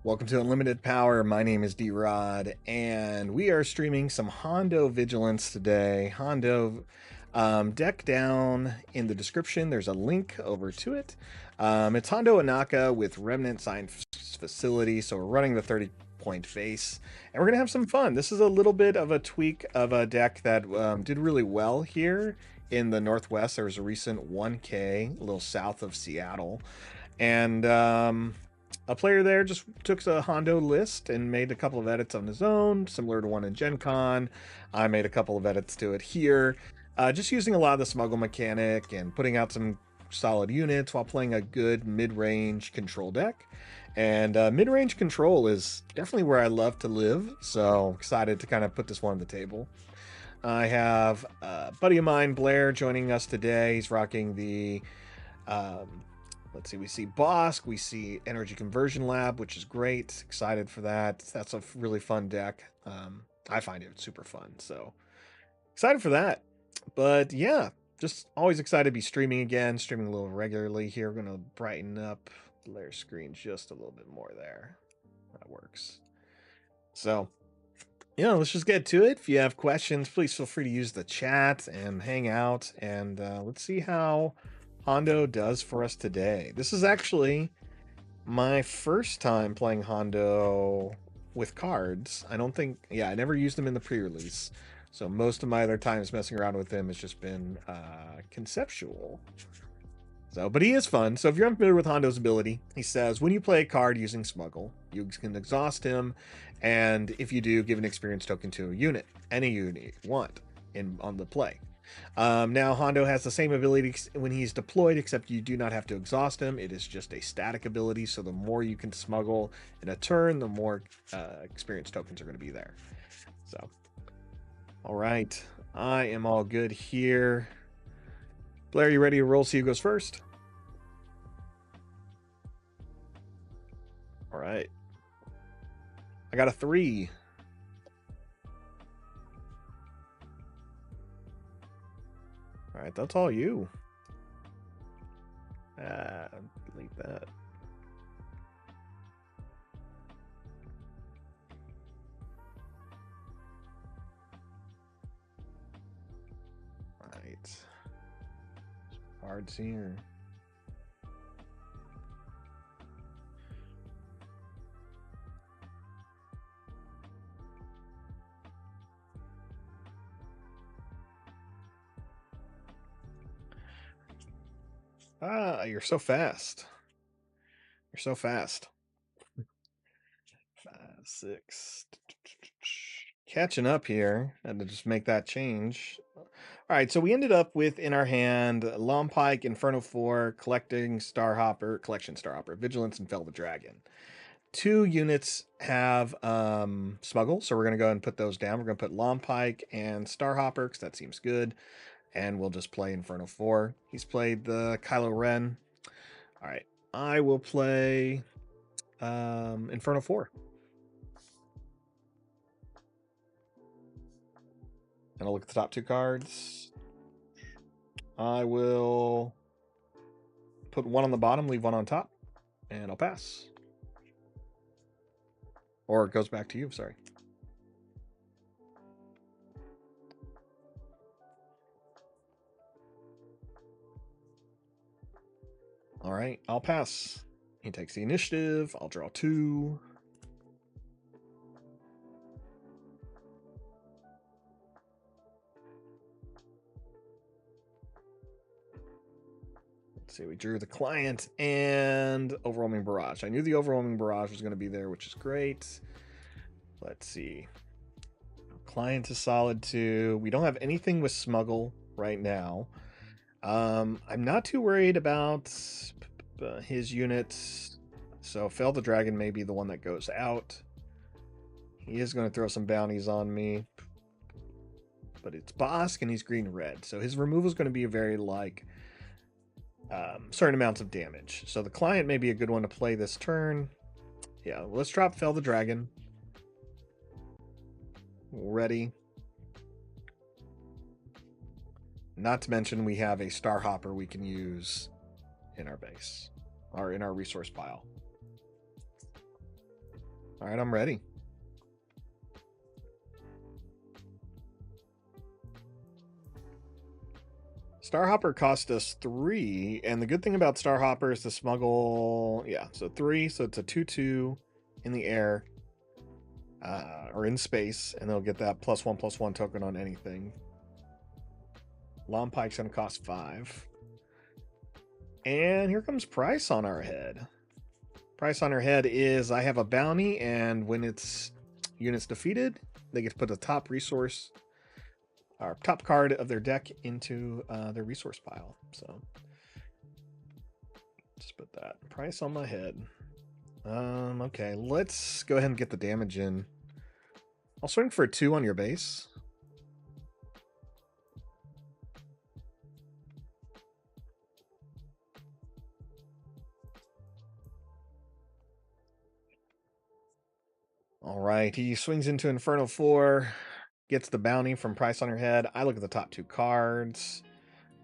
Welcome to Unlimited Power. My name is D-Rod, and we are streaming some Hondo Vigilance today. Hondo, deck down in the description. There's a link over to it. It's Hondo Anaka with Remnant Science Facility, so we're running the 30-point base, and we're going to have some fun. This is a little bit of a tweak of a deck that did really well here in the Northwest. There was a recent 1K, a little south of Seattle, and a player there just took a Hondo list and made a couple of edits on his own, similar to one in Gen Con. I made a couple of edits to it here, just using a lot of the smuggle mechanic and putting out some solid units while playing a good mid-range control deck. And mid-range control is definitely where I love to live, so excited to kind of put this one on the table. I have a buddy of mine, Blair, joining us today. He's rocking the let's see, we see Bosk, we see Energy Conversion Lab, which is great. Excited for that. That's a really fun deck. I find it super fun, so excited for that. But yeah, just always excited to be streaming again, streaming a little regularly here. We're going to brighten up Blair's screen just a little bit more there. That works. So, yeah, let's just get to it. If you have questions, please feel free to use the chat and hang out. And let's see how Hondo does for us today. This is actually my first time playing Hondo with cards. I never used them in the pre-release. So most of my other times messing around with him has just been conceptual. So, but he is fun. So if you're unfamiliar with Hondo's ability, he says, when you play a card using Smuggle, you can exhaust him. And if you do, give an experience token to a unit, any unit you want on the play. Now Hondo has the same ability when he's deployed, except you do not have to exhaust him. It is just a static ability, so the more you can smuggle in a turn, the more experience tokens are going to be there. So, all right, I am all good here. Blair, you ready to roll? See who goes first. All right, I got a 3. All right, that's all you. Delete that. Right. Cards here. Ah, you're so fast. You're so fast. 5, 6. Catching up here. Had to just make that change. All right, so we ended up with in our hand Lompike, Inferno 4, Collection Starhopper, Vigilance, and Fell the Dragon. 2 units have Smuggle, so we're going to go ahead and put those down. We're going to put Lompike and Starhopper because that seems good. And we'll just play Inferno 4. He's played the Kylo Ren. All right, I will play Inferno 4. And I'll look at the top 2 cards. I will put 1 on the bottom, leave 1 on top, and I'll pass. Or it goes back to you, sorry. All right, I'll pass. He takes the initiative. I'll draw 2. Let's see, we drew the client and Overwhelming Barrage. I knew the Overwhelming Barrage was going to be there, which is great. Let's see. Client is solid too. We don't have anything with Smuggle right now. I'm not too worried about his units. So Fell the Dragon may be the one that goes out. He is going to throw some bounties on me. But it's Bosk and he's green-red. So his removal is going to be very certain amounts of damage. So the client may be a good one to play this turn. Yeah, let's drop Fell the Dragon. Ready. Not to mention we have a Starhopper we can use in our base, or in our resource pile. All right, I'm ready. Starhopper cost us 3, and the good thing about Starhopper is to smuggle, yeah, so 3, so it's a 2/2 in the air, or in space, and they'll get that +1/+1 token on anything. Long Pike's gonna cost 5. And here comes price on our head. Price on our head is I have a bounty, and when its units defeated, they get to put the top resource or top card of their deck into their resource pile. So just put that price on my head. Okay, let's go ahead and get the damage in. I'll swing for a 2 on your base. All right, he swings into Inferno 4, gets the bounty from price on your head. I look at the top 2 cards.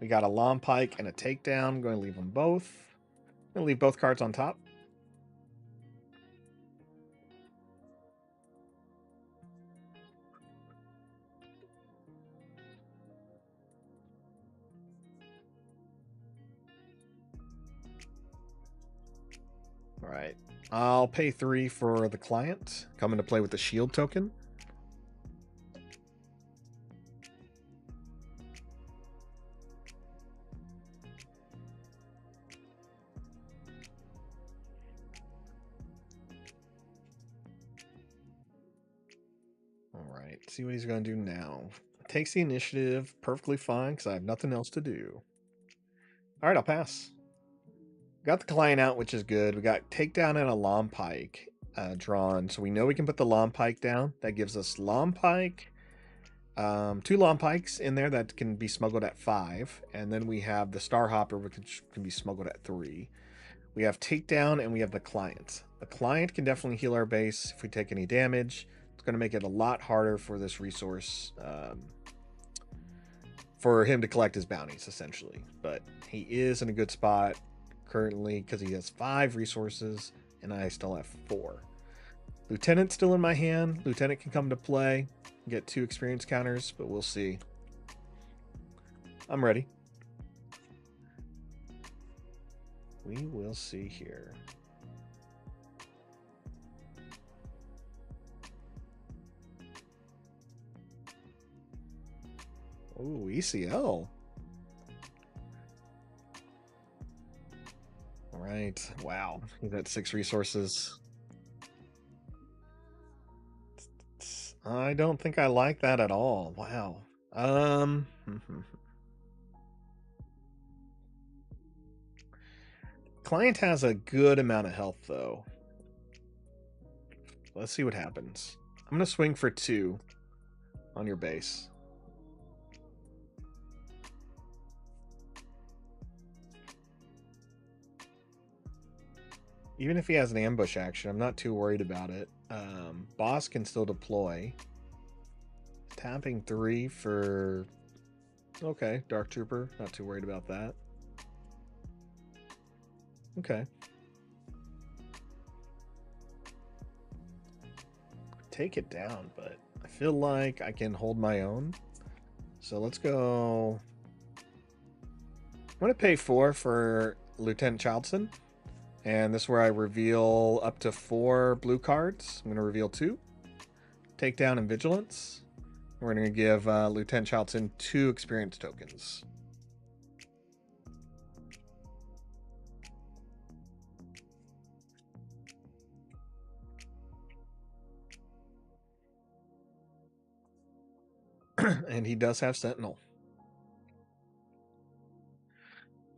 We got a Long Pike and a Takedown. I'm going to leave them both. I'm going to leave both cards on top. All right. I'll pay 3 for the client. Come into play with the shield token. All right. See what he's going to do now. Takes the initiative. Perfectly fine because I have nothing else to do. All right, I'll pass. Got the client out, which is good. We got Takedown and a Long Pike drawn. So we know we can put the Long Pike down. That gives us Long Pike. 2 Long Pikes in there that can be smuggled at 5. And then we have the Starhopper, which can be smuggled at 3. We have Takedown and we have the client. The client can definitely heal our base if we take any damage. It's going to make it a lot harder for this resource for him to collect his bounties, essentially. But he is in a good spot currently because he has 5 resources and I still have 4. Lieutenant's still in my hand. Lieutenant can come to play, get 2 experience counters, but we'll see. I'm ready. We will see here. Ooh, ECL. All right. Wow. He's at 6 resources. I don't think I like that at all. Wow. Client has a good amount of health, though. Let's see what happens. I'm going to swing for 2 on your base. Even if he has an ambush action, I'm not too worried about it. Boss can still deploy. Tapping 3 for... Okay, Dark Trooper. Not too worried about that. Okay. Take it down, but I feel like I can hold my own. So let's go... I'm going to pay 4 for Lieutenant Childson. And this is where I reveal up to 4 blue cards. I'm going to reveal 2. Takedown and Vigilance. We're going to give Lieutenant Childson 2 experience tokens. And he does have Sentinel.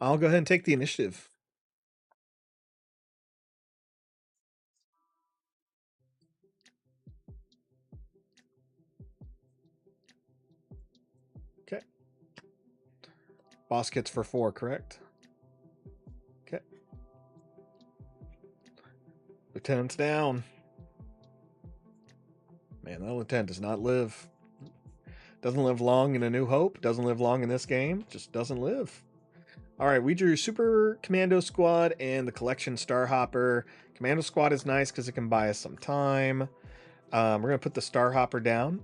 I'll go ahead and take the initiative. Okay. Boss kits for 4, correct? Okay. Lieutenant's down. Man, that lieutenant does not live. Doesn't live long in A New Hope. Doesn't live long in this game. Just doesn't live. All right, we drew Super Commando Squad and the Collection Starhopper. Commando Squad is nice because it can buy us some time. We're going to put the Starhopper down.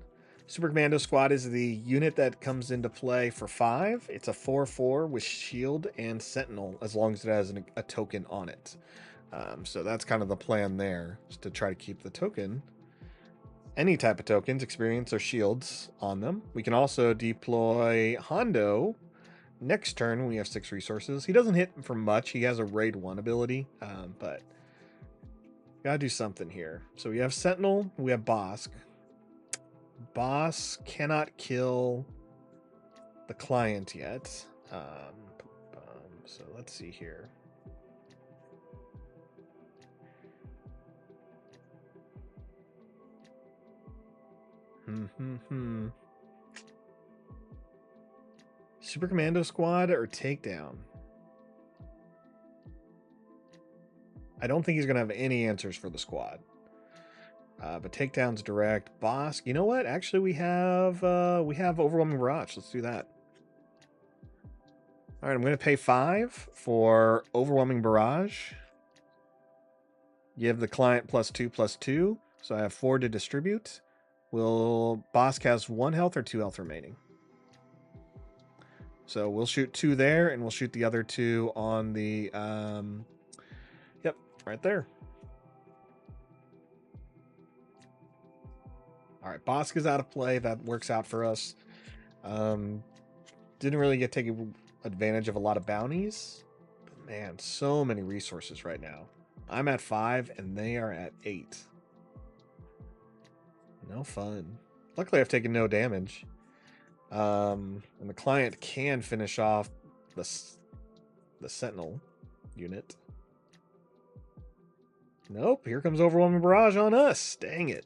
Super Commando Squad is the unit that comes into play for 5. It's a 4/4 with Shield and Sentinel as long as it has a token on it. So that's kind of the plan there, is to try to keep the token, any type of tokens, experience, or shields on them. We can also deploy Hondo next turn when we have 6 resources. He doesn't hit for much. He has a raid 1 ability, but gotta do something here. So we have Sentinel, we have Bosk. Boss cannot kill the client yet. So let's see here. Super Commando Squad or Takedown? I don't think he's going to have any answers for the squad. But Takedown's direct. Boss, you know what? Actually, we have Overwhelming Barrage. Let's do that. All right, I'm going to pay 5 for Overwhelming Barrage. Give the client +2/+2. So I have 4 to distribute. Will Bosk has 1 health or 2 health remaining? So we'll shoot 2 there, and we'll shoot the other 2 on the yep, right there. All right, Bosk is out of play. That works out for us. Didn't really get taken advantage of a lot of bounties. But man, so many resources right now. I'm at 5 and they are at 8. No fun. Luckily, I've taken no damage. And the client can finish off the Sentinel unit. Nope, here comes Overwhelming Barrage on us. Dang it.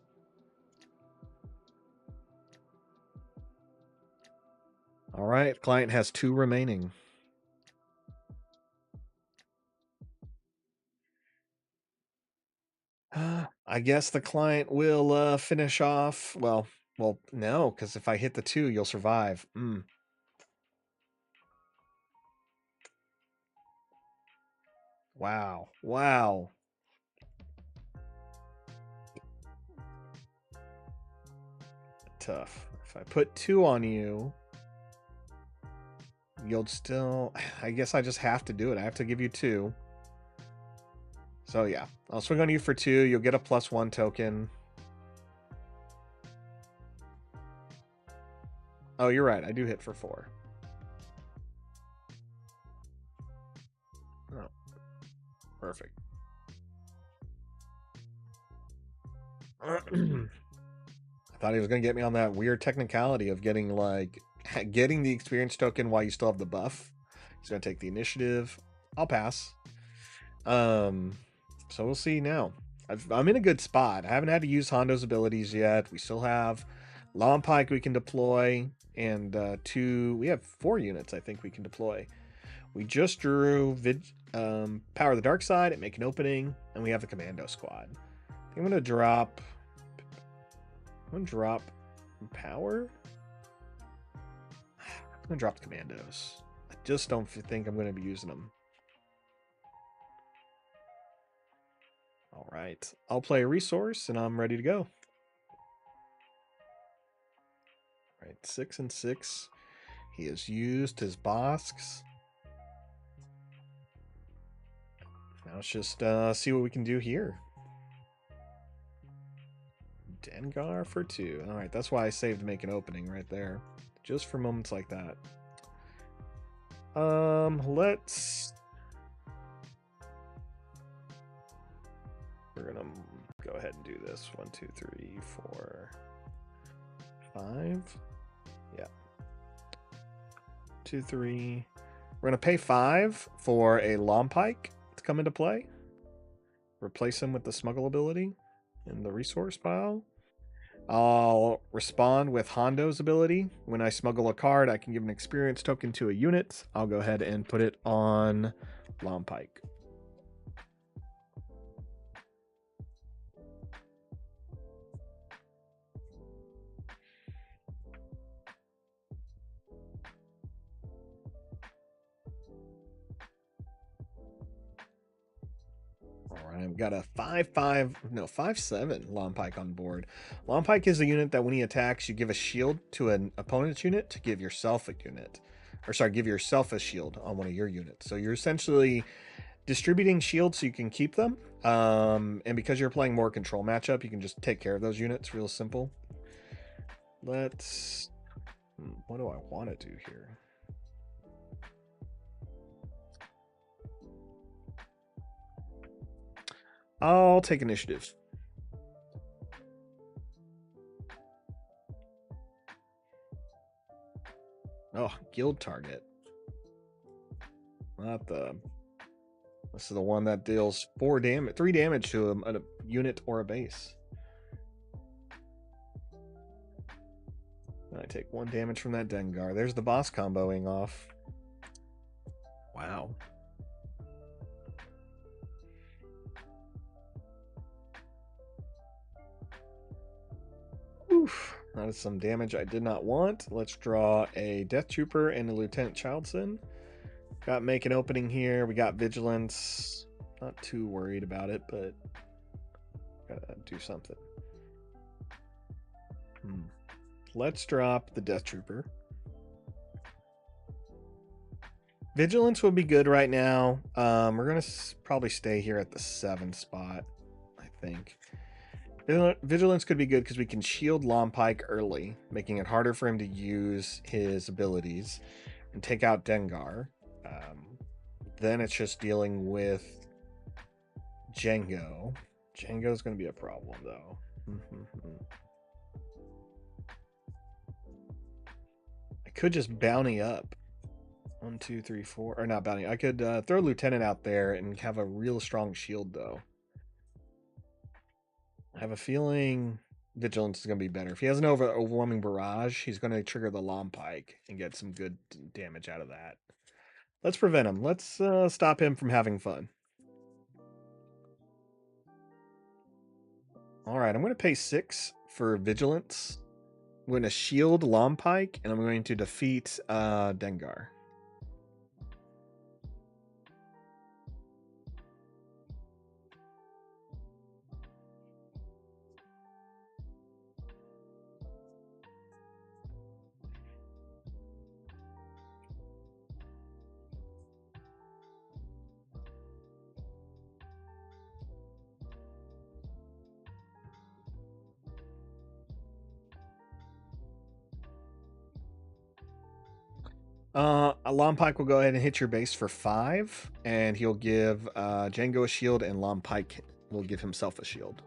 All right, client has 2 remaining. I guess the client will finish off. Well, no, because if I hit the 2, you'll survive. Wow. Wow. Tough. If I put 2 on you, you'll still... I guess I just have to do it. I have to give you 2. So yeah, I'll swing on you for 2. You'll get a +1 token. Oh, you're right. I do hit for 4. Oh, perfect. I thought he was going to get me on that weird technicality of getting the experience token while you still have the buff. He's going to take the initiative. I'll pass. So we'll see now. I'm in a good spot. I haven't had to use Hondo's abilities yet. We still have Long Pike we can deploy, and 2. We have 4 units I think we can deploy. We just drew Power of the Dark Side and Make an Opening, and we have the Commando Squad. I'm gonna drop. Power. I'm gonna drop the Commandos. I just don't think I'm gonna be using them. All right, I'll play a resource and I'm ready to go. All right, 6 and 6. He has used his Bosks. Now let's just see what we can do here. Dengar for 2. All right, that's why I saved to make an opening right there, just for moments like that. Let's. We're gonna go ahead and do this. 1, 2, 3, 4, 5. Yeah. 2, 3. We're gonna pay 5 for a Lompike to come into play. Replace him with the smuggle ability in the resource pile. I'll respond with Hondo's ability. When I smuggle a card, I can give an experience token to a unit. I'll go ahead and put it on Lompike. Got a 5/7 Long Pike on board. Long Pike is a unit that when he attacks, you give a shield to an opponent's unit to give yourself a unit. Or sorry, give yourself a shield on one of your units. So you're essentially distributing shields so you can keep them. And because you're playing more control matchup, you can just take care of those units real simple. Let's... what do I want to do here? I'll take initiative. Oh, guild target. Not the... this is the one that deals 3 damage to a unit or a base. And I take 1 damage from that Dengar. There's the boss comboing off. Wow. Oof. That is some damage I did not want. Let's draw a Death Trooper and a Lieutenant Childson. Got make an opening here. We got Vigilance. Not too worried about it, but gotta do something. Let's drop the Death Trooper. Vigilance would be good right now. We're gonna probably stay here at the 7 spot, I think. Vigilance could be good because we can shield Lompike early, making it harder for him to use his abilities and take out Dengar. Then it's just dealing with Jango. Jango's going to be a problem, though. I could just bounty up. 1, 2, 3, 4. Or not bounty. I could throw Lieutenant out there and have a real strong shield, though. I have a feeling Vigilance is going to be better. If he has an overwhelming barrage, he's going to trigger the Lompike and get some good damage out of that. Let's prevent him. Let's stop him from having fun. All right, I'm going to pay 6 for Vigilance. I'm going to shield Lompike, and I'm going to defeat Dengar. A Lompike will go ahead and hit your base for 5, and he'll give Jango a shield, and Lompike will give himself a shield.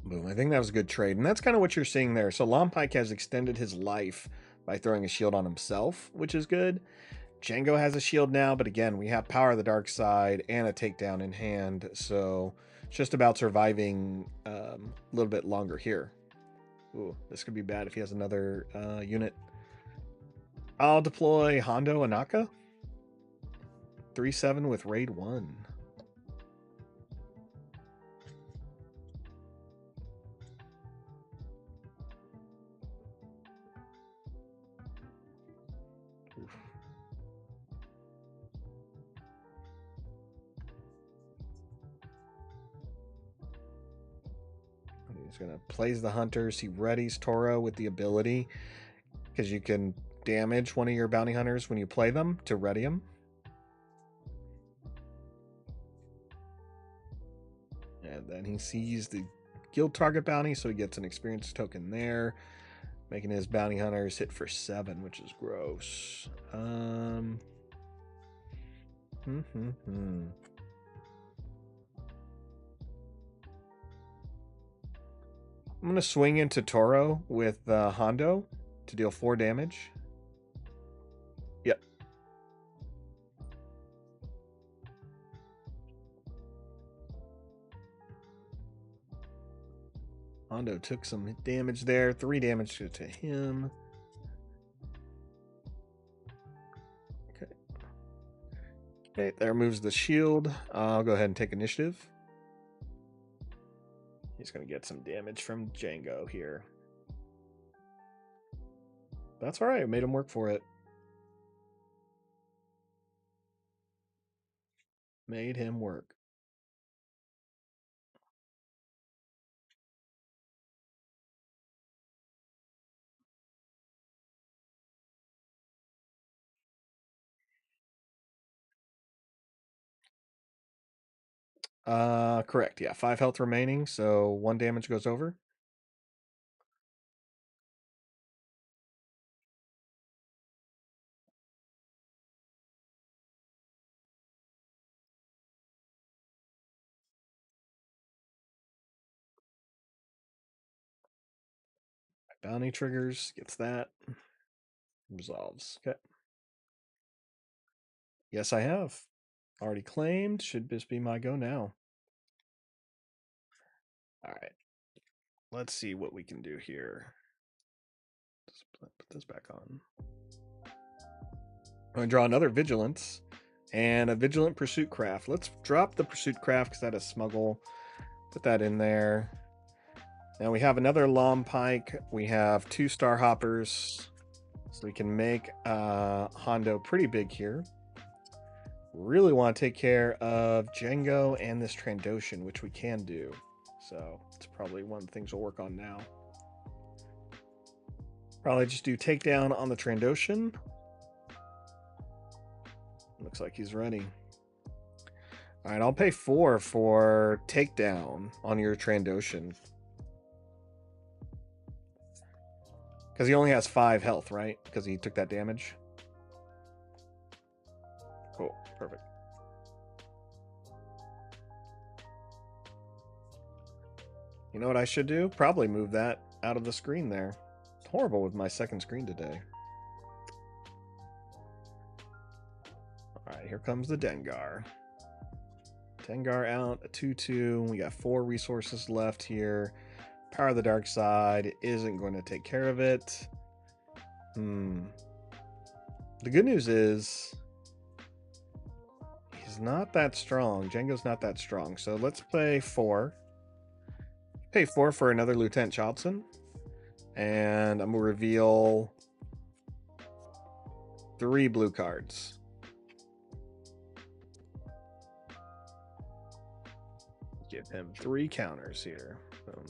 Boom. I think that was a good trade, and that's kind of what you're seeing there. So Lompike has extended his life by throwing a shield on himself, which is good. Jango has a shield now, but again, we have Power of the Dark Side and a takedown in hand, so it's just about surviving a little bit longer here. Ooh, this could be bad if he has another unit. I'll deploy Hondo Anaka. 3/7 with Raid 1. He's going to plays the hunters. He readies Toro with the ability because you can damage one of your bounty hunters when you play them to ready him. And then he sees the guild target bounty, so he gets an experience token there, making his bounty hunters hit for 7, which is gross. I'm going to swing into Toro with Hondo to deal 4 damage. Yep. Hondo took some damage there. 3 damage to him. Okay. Okay, there moves the shield. I'll go ahead and take initiative. He's going to get some damage from Django here. That's all right. I made him work for it. Made him work. Correct. Yeah, 5 health remaining, so 1 damage goes over. Bounty triggers, gets that. Resolves. Okay. Yes, I have. Already claimed. Should this be my go now? All right. Let's see what we can do here. Let's put this back on. I'm going to draw another Vigilance and a Vigilant Pursuit Craft. Let's drop the Pursuit Craft because that is smuggle. Put that in there. Now we have another Lom Pike. We have 2 Star Hoppers. So we can make Hondo pretty big here. Really want to take care of Django and this Trandoshan, which we can do. So it's probably one of the things we'll work on now. Probably just do takedown on the Trandoshan. Looks like he's ready. All right, I'll pay 4 for takedown on your Trandoshan. Because he only has 5 health, right? Because he took that damage. Cool, perfect. You know what I should do? Probably move that out of the screen there. It's horrible with my second screen today. All right, here comes the Dengar. Dengar out, a 2/2. We got 4 resources left here. Power of the Dark Side isn't going to take care of it. The good news is he's not that strong. Django's not that strong. So let's pay 4. Pay 4 for another Lieutenant Childson. And I'm going to reveal 3 blue cards. Give him 3 counters here. Boom.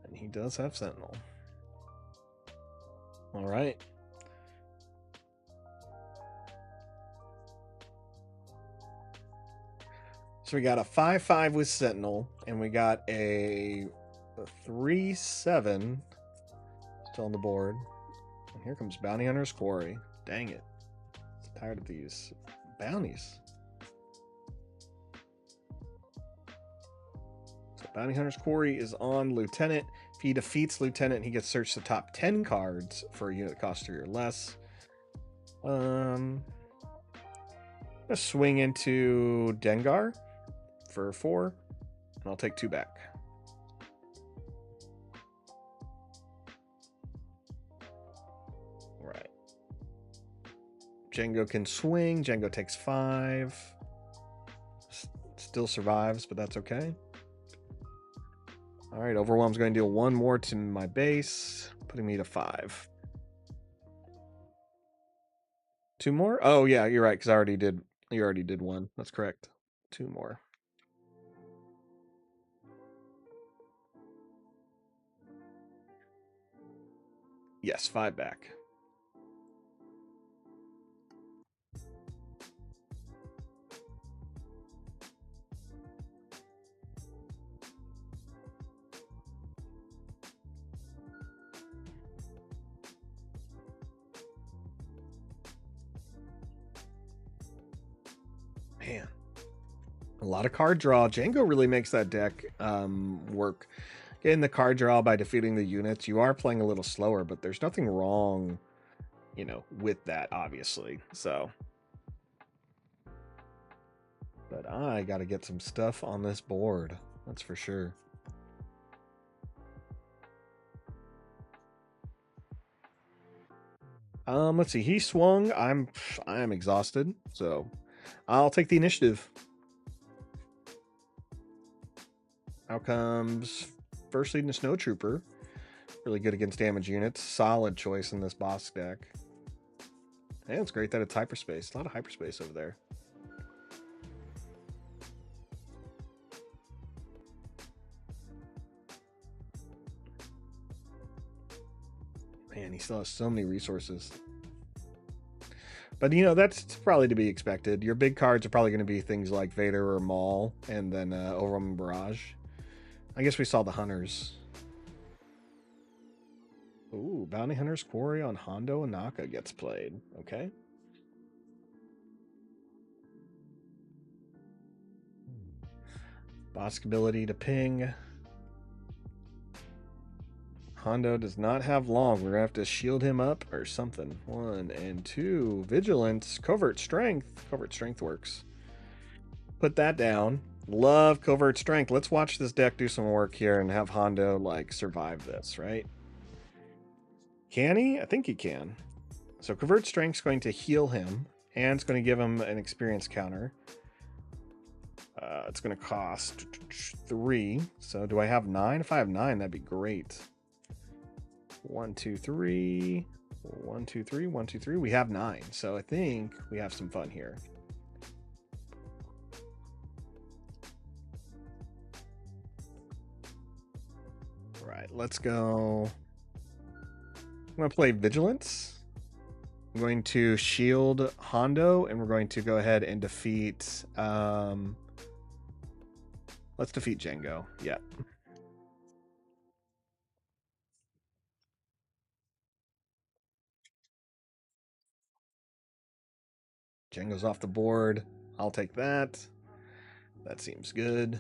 And he does have Sentinel. All right. So we got a 5/5 with Sentinel, and we got a 3/7 still on the board. And here comes Bounty Hunter's Quarry. Dang it. I'm tired of these bounties. So Bounty Hunter's Quarry is on Lieutenant. If he defeats Lieutenant, he gets searched the top 10 cards for a unit that costs 3 or less. I'm gonna swing into Dengar for 4, and I'll take 2 back. All right. Django can swing. Django takes 5. Still survives, but that's okay. All right, Overwhelm's going to deal 1 more to my base, putting me to 5. 2 more? Oh yeah, you're right, because you already did 1. That's correct. 2 more. Yes, 5 back. Man, a lot of card draw. Django really makes that deck work. Getting the card draw by defeating the units. You are playing a little slower, but there's nothing wrong, you know, with that, obviously. So, but I got to get some stuff on this board. That's for sure. Let's see. He swung. I'm exhausted, so I'll take the initiative. Out comes First Lead and Snow Trooper. Really good against damage units. Solid choice in this boss deck. And it's great that it's hyperspace. A lot of hyperspace over there. Man, he still has so many resources. But, you know, that's probably to be expected. Your big cards are probably going to be things like Vader or Maul, and then Overwhelming Barrage. I guess we saw the Hunters. Ooh, Bounty Hunter's Quarry on Hondo Inaka gets played. Okay. Bosk ability to ping. Hondo does not have long. We're going to have to shield him up or something. 1 and 2. Vigilance. Covert Strength. Covert Strength works. Put that down. Love Covert Strength. Let's watch this deck do some work here and have Hondo, like, survive this, right? Can he? I think he can. So Covert Strength's going to heal him, and it's going to give him an experience counter. It's going to cost 3. So do I have 9? If I have 9, that'd be great. 1, 2, 3. 1, 2, 3. 1, 2, 3. We have 9. So I think we have some fun here. All right, let's go. I'm going to play Vigilance. I'm going to shield Hondo, and we're going to go ahead and defeat... let's defeat Django. Yeah. Django's off the board. I'll take that. That seems good.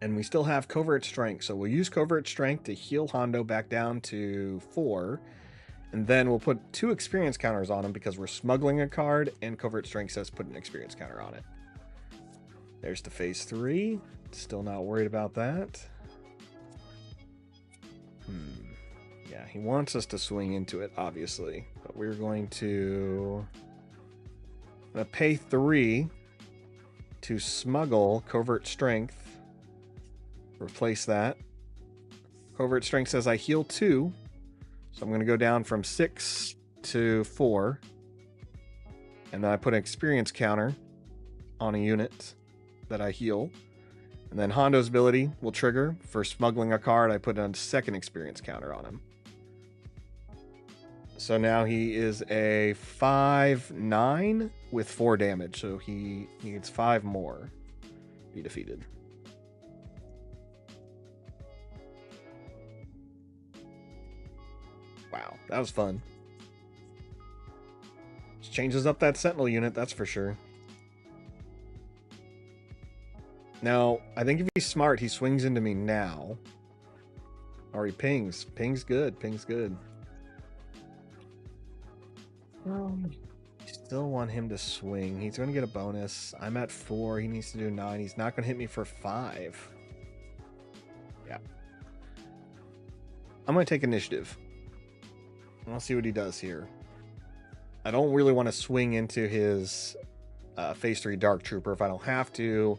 And we still have Covert Strength, so we'll use Covert Strength to heal Hondo back down to 4. And then we'll put 2 experience counters on him because we're smuggling a card, and Covert Strength says put an experience counter on it. There's the phase 3. Still not worried about that. Yeah, he wants us to swing into it, obviously. But we're going to pay 3 to smuggle Covert Strength. Replace that. Covert Strength says I heal 2. So I'm going to go down from 6 to 4. And then I put an experience counter on a unit that I heal. And then Hondo's ability will trigger. For smuggling a card, I put a second experience counter on him. So now he is a 5/9 with 4 damage. So he needs 5 more to be defeated. Wow, that was fun. Just changes up that Sentinel unit, that's for sure. Now, I think if he's smart, he swings into me now. Or he pings. Ping's good. Ping's good. Still want him to swing. He's going to get a bonus. I'm at 4. He needs to do 9. He's not going to hit me for 5. Yeah. I'm going to take initiative. I'll see what he does here. I don't really want to swing into his phase 3 Dark Trooper if I don't have to.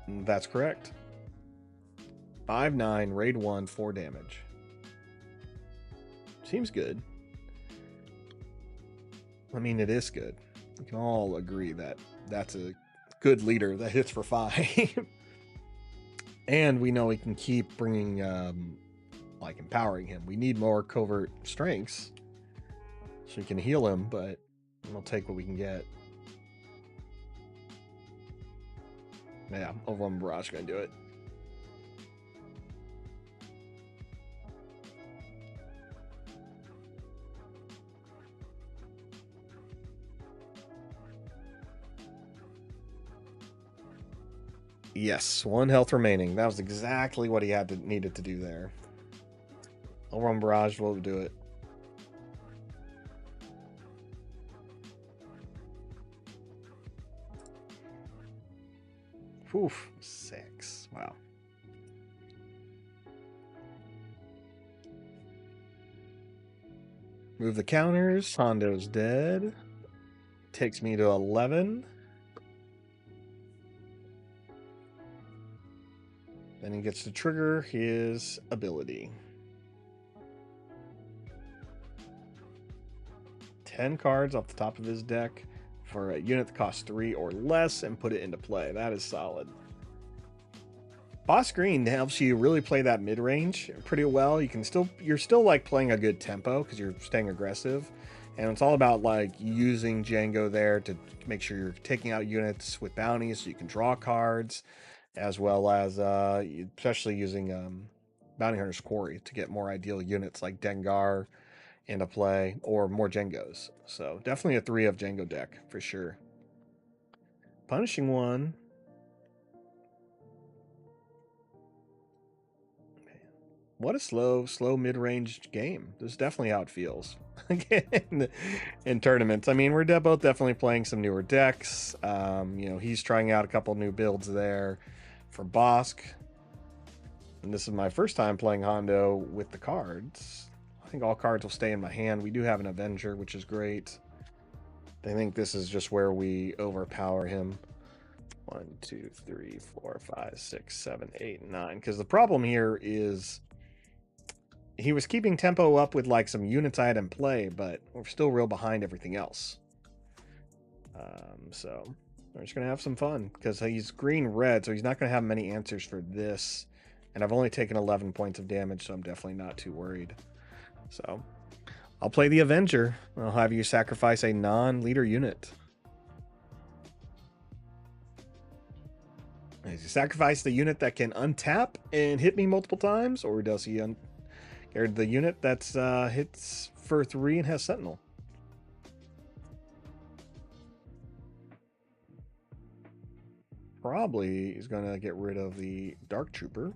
That's correct. 5/9, raid 1, 4 damage. Seems good. I mean, it is good. We can all agree that that's a good leader that hits for 5. And we know we can keep bringing, like, empowering him. We need more Covert Strengths so we can heal him, but we'll take what we can get. Yeah, Overwhelming Barrage gonna do it. Yes, 1 health remaining. That was exactly what he needed to do there. Overwhelming Barrage will do it. Oof, 6. Wow. Move the counters. Hondo's dead. Takes me to 11. Then he gets to trigger his ability. 10 cards off the top of his deck for a unit that costs 3 or less and put it into play. That is solid. Boss Green helps you really play that mid-range pretty well. You're still like playing a good tempo because you're staying aggressive. And it's all about like using Django there to make sure you're taking out units with bounties so you can draw cards, as well as especially using Bounty Hunter's Quarry to get more ideal units like Dengar into play or more Djangos. So definitely a 3 of Django deck for sure. Punishing one. What a slow mid-range game. This is definitely how it feels in tournaments. I mean, we're both definitely playing some newer decks. He's trying out a couple new builds there for Bosk. And this is my first time playing Hondo with the cards. I think all cards will stay in my hand. We do have an Avenger, which is great. I think this is just where we overpower him. 1, 2, 3, 4, 5, 6, 7, 8, 9. Because the problem here is he was keeping tempo up with like some units I had in play, but we're still real behind everything else. So we're just gonna have some fun because he's green-red, so he's not gonna have many answers for this. And I've only taken 11 points of damage, so I'm definitely not too worried. So I'll play the Avenger. I'll have you sacrifice a non-leader unit. Does he sacrifice the unit that can untap and hit me multiple times, or does he or the unit that's hits for 3 and has Sentinel? Probably he's going to get rid of the Dark Trooper.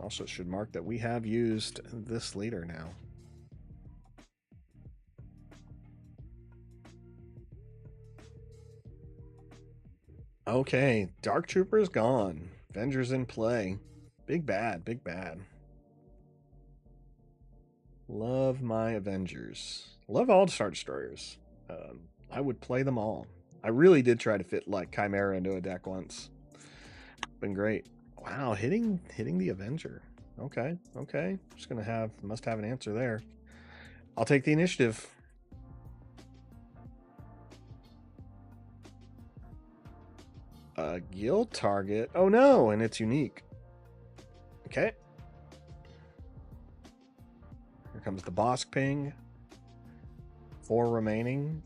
Also should mark that we have used this leader now. Okay, Dark Trooper is gone. Avengers in play. Big bad, big bad. Love my Avengers. Love all Star Destroyers. I would play them all. I really did try to fit like Chimera into a deck once. Been great. Wow, hitting the Avenger. Okay. Just gonna must have an answer there. I'll take the initiative. Guild target. Oh no, and it's unique. Okay. Here comes the Bosk ping. 4 remaining.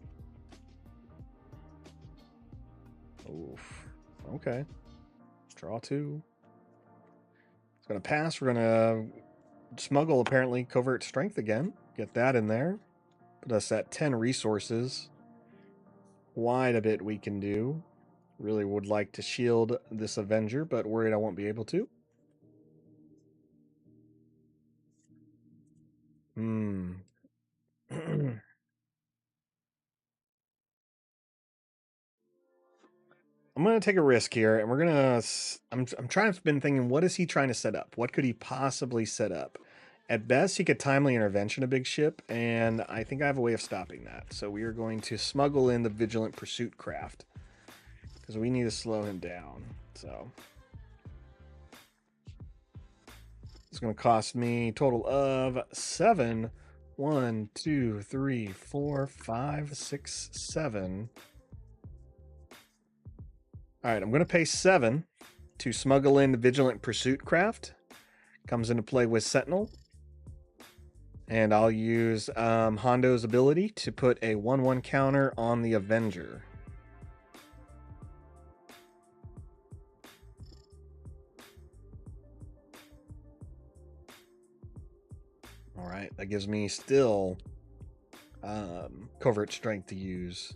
Oof. Okay. Let's draw 2. It's gonna pass. We're gonna smuggle apparently Covert Strength again. Get that in there. Put us at 10 resources. Quite a bit we can do. Really would like to shield this Avenger, but worried I won't be able to. I'm gonna take a risk here, and we're gonna. I'm trying to been thinking, what is he trying to set up? What could he possibly set up? At best, he could timely intervention a big ship, and I think I have a way of stopping that. So we are going to smuggle in the Vigilant Pursuit Craft because we need to slow him down. So it's going to cost me a total of 7. 1, 2, 3, 4, 5, 6, 7. All right, I'm going to pay 7 to smuggle in the Vigilant Pursuit Craft. Comes into play with Sentinel. And I'll use Hondo's ability to put a 1/1 counter on the Avenger. All right, that gives me still Covert Strength to use.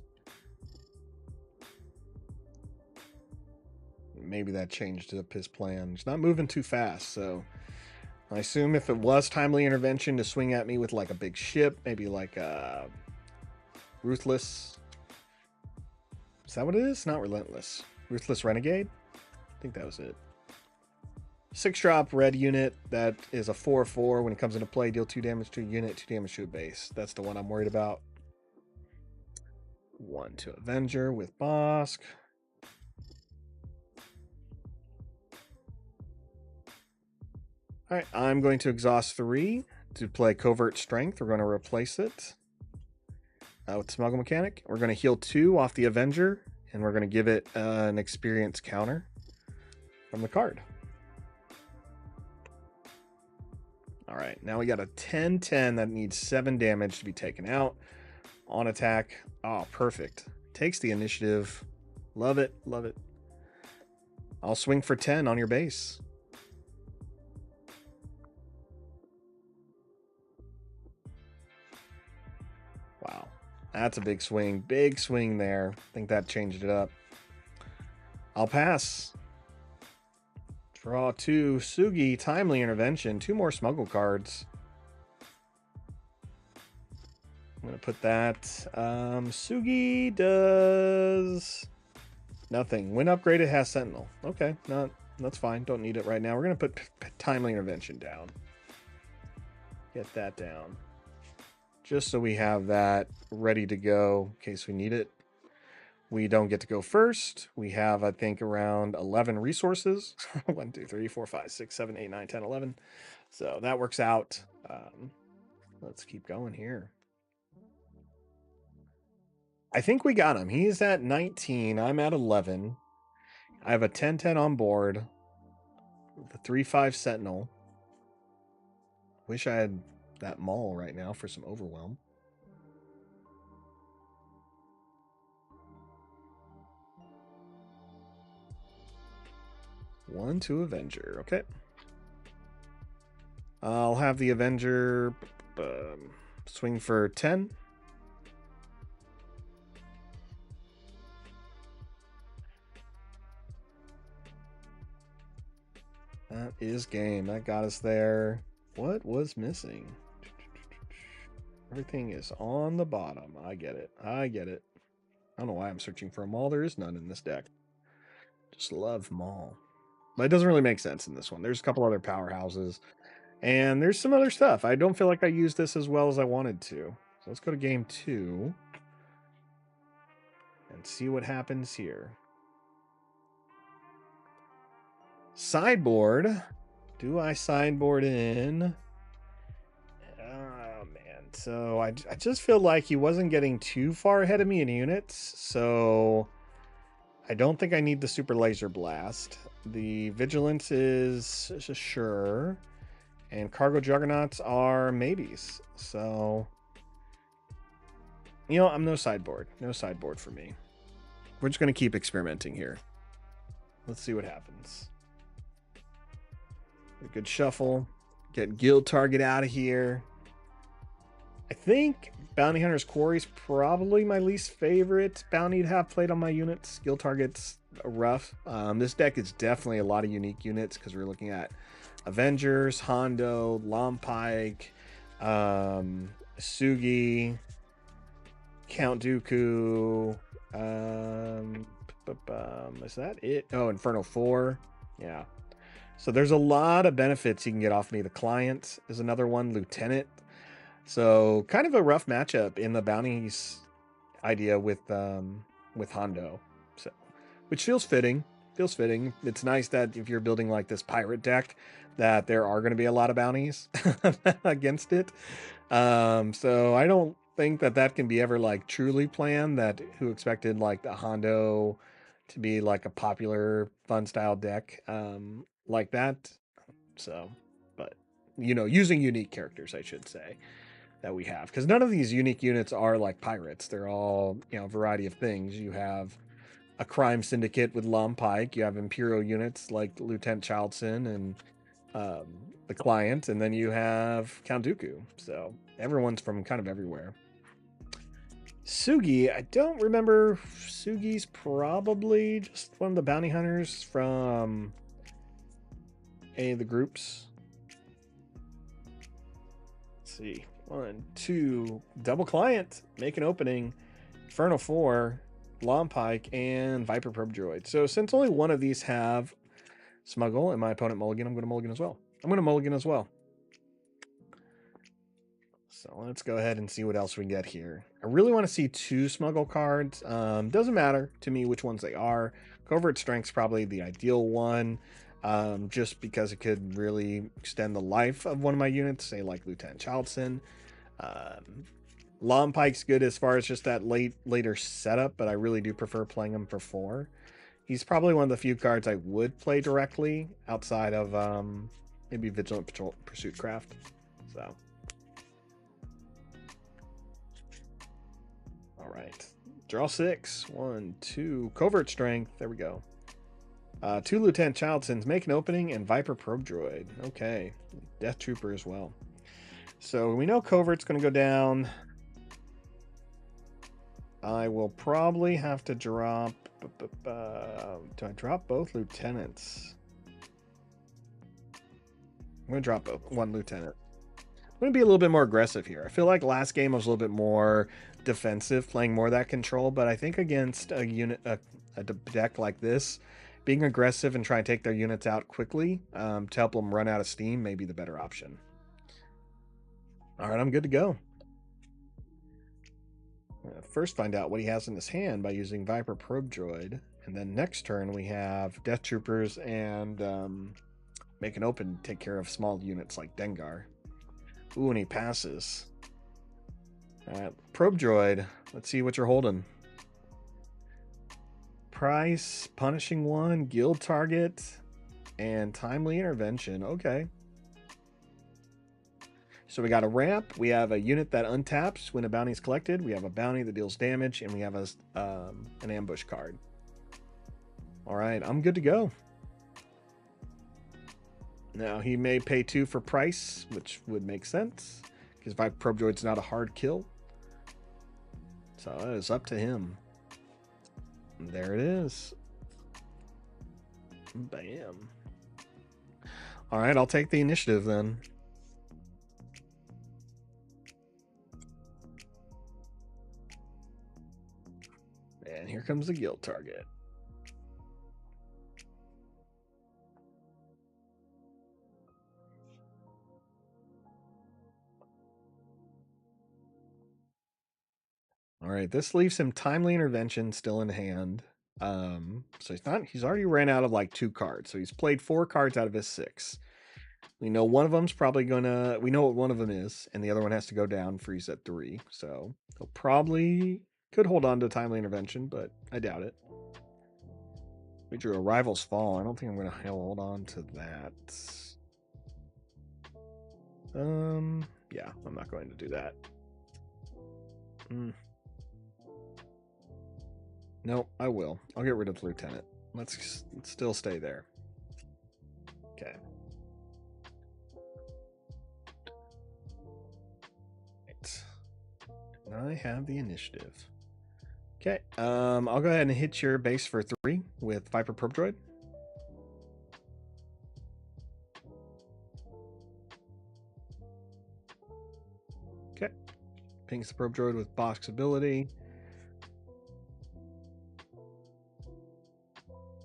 Maybe that changed up his plan. He's not moving too fast, so I assume if it was timely intervention to swing at me with like a big ship, maybe like a Ruthless. Is that what it is? Not Relentless. Ruthless Renegade? I think that was it. 6-drop red unit that is a 4/4. When it comes into play, deal 2 damage to a unit, 2 damage to a base. That's the one I'm worried about. 1 to Avenger with Bosk. All right, I'm going to exhaust 3 to play Covert Strength. We're going to replace it with Smuggle Mechanic. We're going to heal 2 off the Avenger, and we're going to give it an experience counter from the card. All right, now we got a 10/10 that needs 7 damage to be taken out. On attack. Oh, perfect. Takes the initiative. Love it, love it. I'll swing for 10 on your base. Wow, that's a big swing. Big swing there. I think that changed it up. I'll pass. Draw 2. Sugi, Timely Intervention. 2 more smuggle cards. I'm going to put that. Sugi does nothing. When upgraded, has Sentinel. Okay, that's fine. Don't need it right now. We're going to put Timely Intervention down. Get that down. Just so we have that ready to go in case we need it. We don't get to go first. We have, I think, around 11 resources. 1, 2, 3, 4, 5, 6, 7, 8, 9, 10, 11. So that works out. Let's keep going here. I think we got him. He's at 19. I'm at 11. I have a 10/10 on board. The 3/5 Sentinel. Wish I had that Maul right now for some overwhelm. One to Avenger. Okay. I'll have the Avenger swing for 10. That is game. That got us there. What was missing? Everything is on the bottom. I get it. I get it. I don't know why I'm searching for a Maul. There is none in this deck. Just love Maul. But it doesn't really make sense in this one. There's a couple other powerhouses. And there's some other stuff. I don't feel like I used this as well as I wanted to. So let's go to game 2. And see what happens here. Sideboard. Do I sideboard in? Oh, man. So I just feel like he wasn't getting too far ahead of me in units. So I don't think I need the Super Laser Blast. The Vigilance is sure. And Cargo Juggernauts are maybes. So, you know, I'm no sideboard. No sideboard for me. We're just going to keep experimenting here. Let's see what happens. A good shuffle. Get Guild Target out of here. I think Bounty Hunter's Quarry is probably my least favorite bounty to have played on my units. Guild Target's rough. This deck is definitely a lot of unique units because we're looking at Avengers, Hondo, Lompike, Sugi, Count Dooku. Is that it? Oh, Inferno 4. Yeah. So there's a lot of benefits you can get off me. The Client is another one. Lieutenant. So kind of a rough matchup in the bounties idea with Hondo. So, which feels fitting. Feels fitting. It's nice that if you're building like this pirate deck, that there are going to be a lot of bounties against it. So I don't think that can be ever like truly planned. That who expected like the Hondo to be like a popular fun style deck like that. So, but you know, using unique characters, I should say, that we have, because none of these unique units are like pirates. They're all, you know, a variety of things. You have a crime syndicate with Lompike. You have Imperial units like Lieutenant Childson and the Client, and then you have Count Dooku. So everyone's from kind of everywhere. Sugi, I don't remember. Sugi's probably just one of the bounty hunters from any of the groups. Let's see. 1, 2, double Client, make an opening. Inferno 4, Lompike, and Viper Probe Droid. So since only one of these have Smuggle, and my opponent mulligan. I'm going to mulligan as well. I'm going to mulligan as well. So let's go ahead and see what else we get here. I really want to see 2 smuggle cards. Doesn't matter to me which ones they are. Covert Strength's probably the ideal one, just because it could really extend the life of one of my units, say like Lieutenant Childson. Long Pike's good as far as just that later setup, but I really do prefer playing him for 4. He's probably one of the few cards I would play directly outside of maybe Vigilant Patrol Pursuit Craft. So. All right. Draw 6. 1, 2. Covert Strength. There we go. 2 Lieutenant Childsons. Make an opening and Viper Probe Droid. Okay. Death Trooper as well. So we know Covert's going to go down. I will probably have to drop... do I drop both lieutenants? I'm going to drop both. 1 lieutenant. I'm going to be a little bit more aggressive here. I feel like last game I was a little bit more defensive, playing more of that control, but I think against a unit, a deck like this, being aggressive and trying to take their units out quickly to help them run out of steam may be the better option. All right, I'm good to go. First, find out what he has in his hand by using Viper Probe Droid, and then next turn we have Death Troopers and make an open, take care of small units like Dengar. Ooh, and he passes. All right, Probe Droid. Let's see what you're holding. Price, Punishing One, Guild Target, and Timely Intervention. Okay. So we got a ramp. We have a unit that untaps when a bounty is collected. We have a bounty that deals damage, and we have an ambush card. All right, I'm good to go. Now, he may pay 2 for price, which would make sense, because Viper Probe Droid's not a hard kill. So that is up to him. And there it is. Bam. All right, I'll take the initiative then. And here comes the guild target. All right, this leaves him Timely Intervention still in hand. So he's already ran out of like 2 cards. So he's played 4 cards out of his 6. We know one of them's probably gonna, we know what one of them is, and the other one has to go down, freeze at 3. So he'll probably could hold on to Timely Intervention, but I doubt it. We drew a Rival's Fall. I don't think I'm gonna hold on to that. Yeah, I'm not going to do that. No, I will. I'll get rid of the lieutenant. Let's still stay there. Okay. Right. And I have the initiative. Okay. I'll go ahead and hit your base for 3 with Viper Probe Droid. Okay. Pings the Probe Droid with Box ability.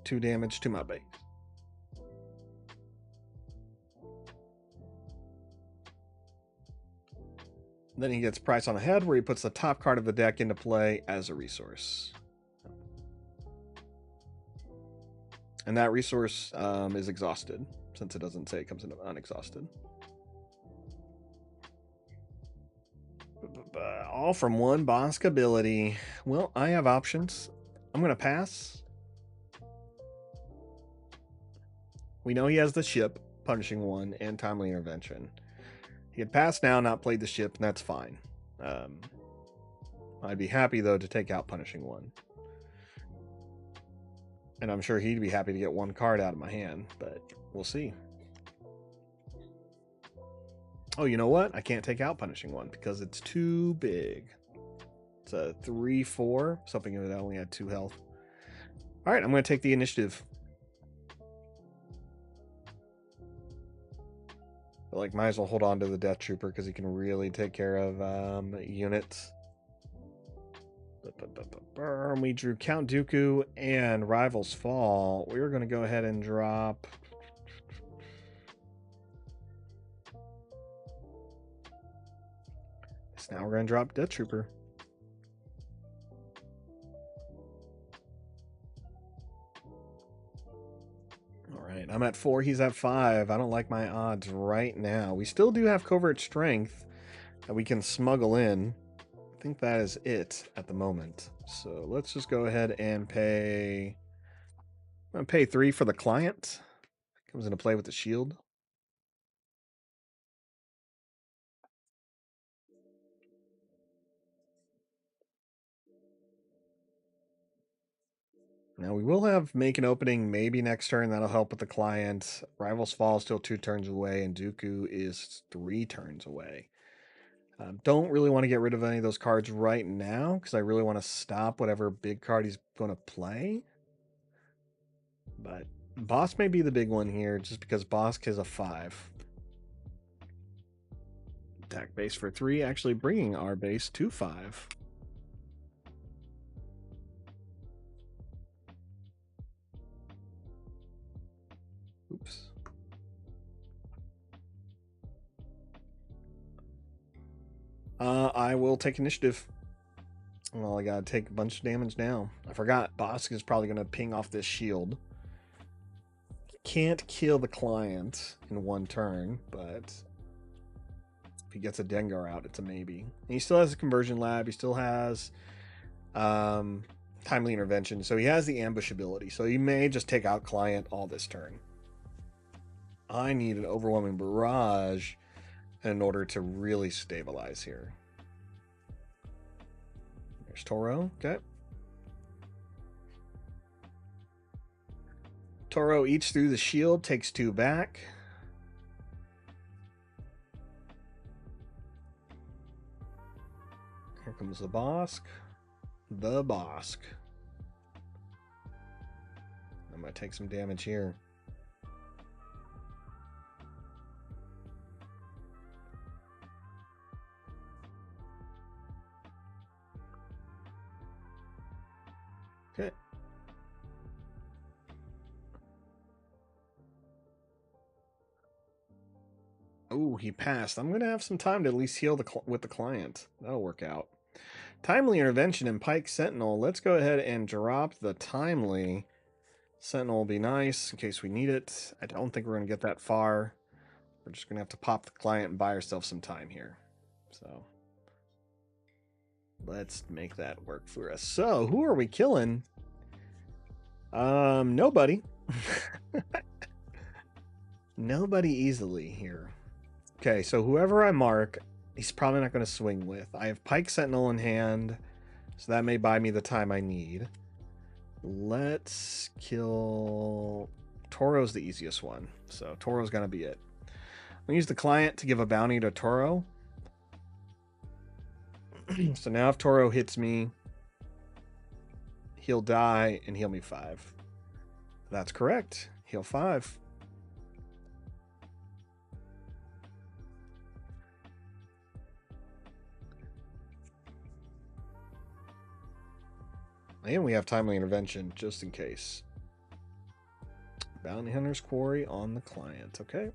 2 damage to my base. Then he gets Price on the Head, where he puts the top card of the deck into play as a resource. And that resource is exhausted, since it doesn't say it comes in unexhausted. All from 1 Bosk ability. Well, I have options. I'm going to pass. We know he has the ship, Punishing One, and Timely Intervention. He had passed now, not played the ship, and that's fine. I'd be happy, though, to take out Punishing One. And I'm sure he'd be happy to get 1 card out of my hand, but we'll see. Oh, you know what? I can't take out Punishing One because it's too big. It's a 3/4, something that only had 2 health. All right, I'm going to take the initiative. But like, might as well hold on to the Death Trooper because he can really take care of units. We drew Count Dooku and Rival's Fall. We're going to go ahead and drop Now we're going to drop Death Trooper. All right, I'm at 4. He's at 5. I don't like my odds right now. We still do have Covert Strength that we can smuggle in. I think that is it at the moment. So let's just go ahead and pay. I'm going to pay 3 for the client. Comes into play with the shield. Now we will have make an opening maybe next turn. That'll help with the client. Rivals Fall still 2 turns away, and Dooku is 3 turns away. Don't really want to get rid of any of those cards right now because I really want to stop whatever big card he's going to play. But Boss may be the big one here just because Bosk is a 5. Attack base for 3, actually bringing our base to 5. Oops. I will take initiative. Well, I gotta take a bunch of damage now. I forgot Bosk is probably gonna ping off this shield. Can't kill the client in 1 turn, but if he gets a Dengar out, it's a maybe. And he still has a conversion lab. He still has timely intervention. So he has the ambush ability. So he may just take out client all this turn. I need an overwhelming barrage in order to really stabilize here. There's Toro. Okay. Toro eats through the shield, takes 2 back. Here comes the Bosk. The Bosk. I'm going to take some damage here. Okay. Oh, he passed. I'm going to have some time to at least heal with the client. That'll work out. Timely intervention in Pike Sentinel. Let's go ahead and drop the timely. Sentinel will be nice in case we need it. I don't think we're going to get that far. We're just going to have to pop the client and buy ourselves some time here. So let's make that work for us. So who are we killing? Nobody. Nobody easily here. Okay, so whoever I mark, he's probably not going to swing with. I have Pike Sentinel in hand, so that may buy me the time I need. Let's kill... Toro's the easiest one, so Toro's going to be it. I'm going to use the client to give a bounty to Toro. So now if Toro hits me, he'll die and heal me 5. That's correct. Heal 5. And we have timely intervention just in case. Bounty Hunter's Quarry on the client. Okay.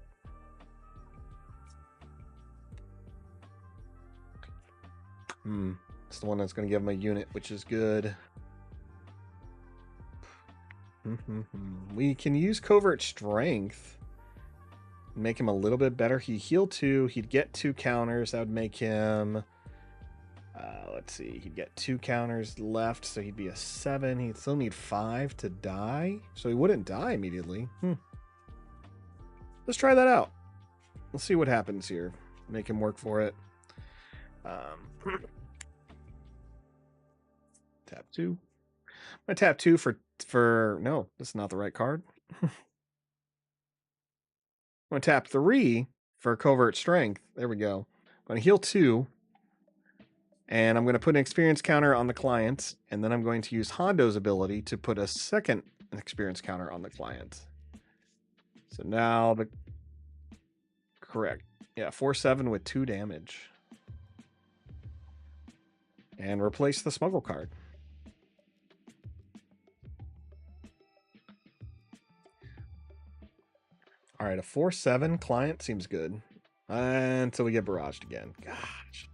It's the one that's going to give him a unit, which is good. We can use Covert Strength. Make him a little bit better. He heal 2. He'd get 2 counters. That would make him... let's see. He'd get 2 counters left, so he'd be a 7. He'd still need 5 to die. So he wouldn't die immediately. Let's try that out. Let's see what happens here. Make him work for it. Tap 2. I tap 2 for no, that's not the right card. I'm gonna tap 3 for Covert Strength. There we go. I'm gonna heal 2. And I'm going to put an experience counter on the client, and then I'm going to use Hondo's ability to put a second experience counter on the client. So now the... Correct. Yeah, 4/7 with 2 damage. And replace the smuggle card. All right, a 4/7 client seems good. Until we get barraged again. Gosh.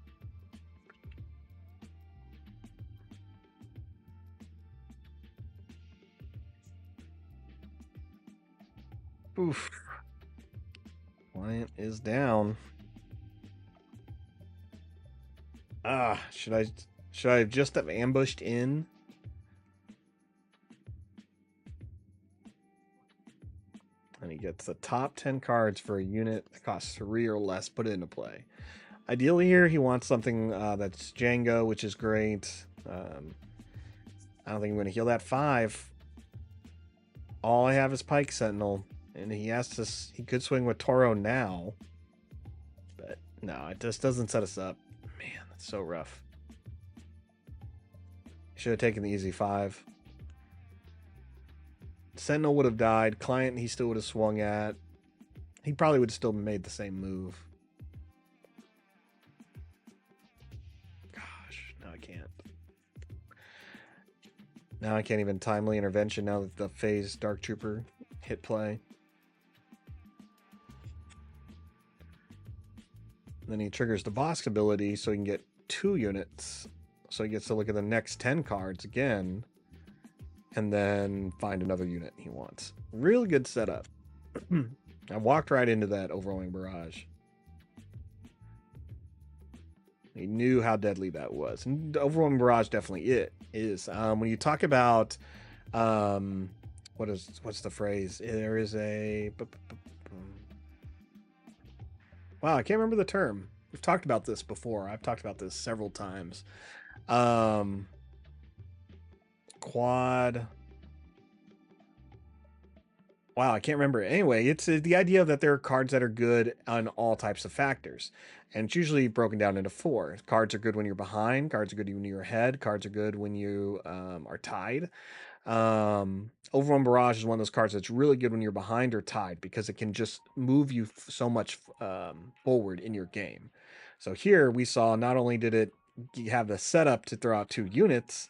Oof. Client is down. Ah, should I just have ambushed in? And he gets the top 10 cards for a unit that costs 3 or less. Put it into play. Ideally here, he wants something that's Django, which is great. I don't think I'm going to heal that 5. All I have is Pike Sentinel, and he could swing with Toro now. But no, it just doesn't set us up. Man, that's so rough. Should have taken the easy 5. Sentinel would have died. Client, he still would have swung at. He probably would have still made the same move. Gosh, no, I can't. Now I can't even timely intervention now that the phase Dark Trooper hit play. Then he triggers the Bosk ability so he can get 2 units. So he gets to look at the next 10 cards again. And then find another unit he wants. Real good setup. I walked right into that Overwhelming Barrage. He knew how deadly that was. And Overwhelming Barrage definitely is. When you talk about what's the phrase? There is a wow, I can't remember the term. We've talked about this before. I've talked about this several times. Quad. Wow, I can't remember. Anyway, it's the idea that there are cards that are good on all types of factors. And it's usually broken down into 4. Cards are good when you're behind. Cards are good when you're ahead. Cards are good when you are tied. Overwhelming Barrage is one of those cards that's really good when you're behind or tied because it can just move you so much forward in your game. So here we saw not only did it have the setup to throw out 2 units,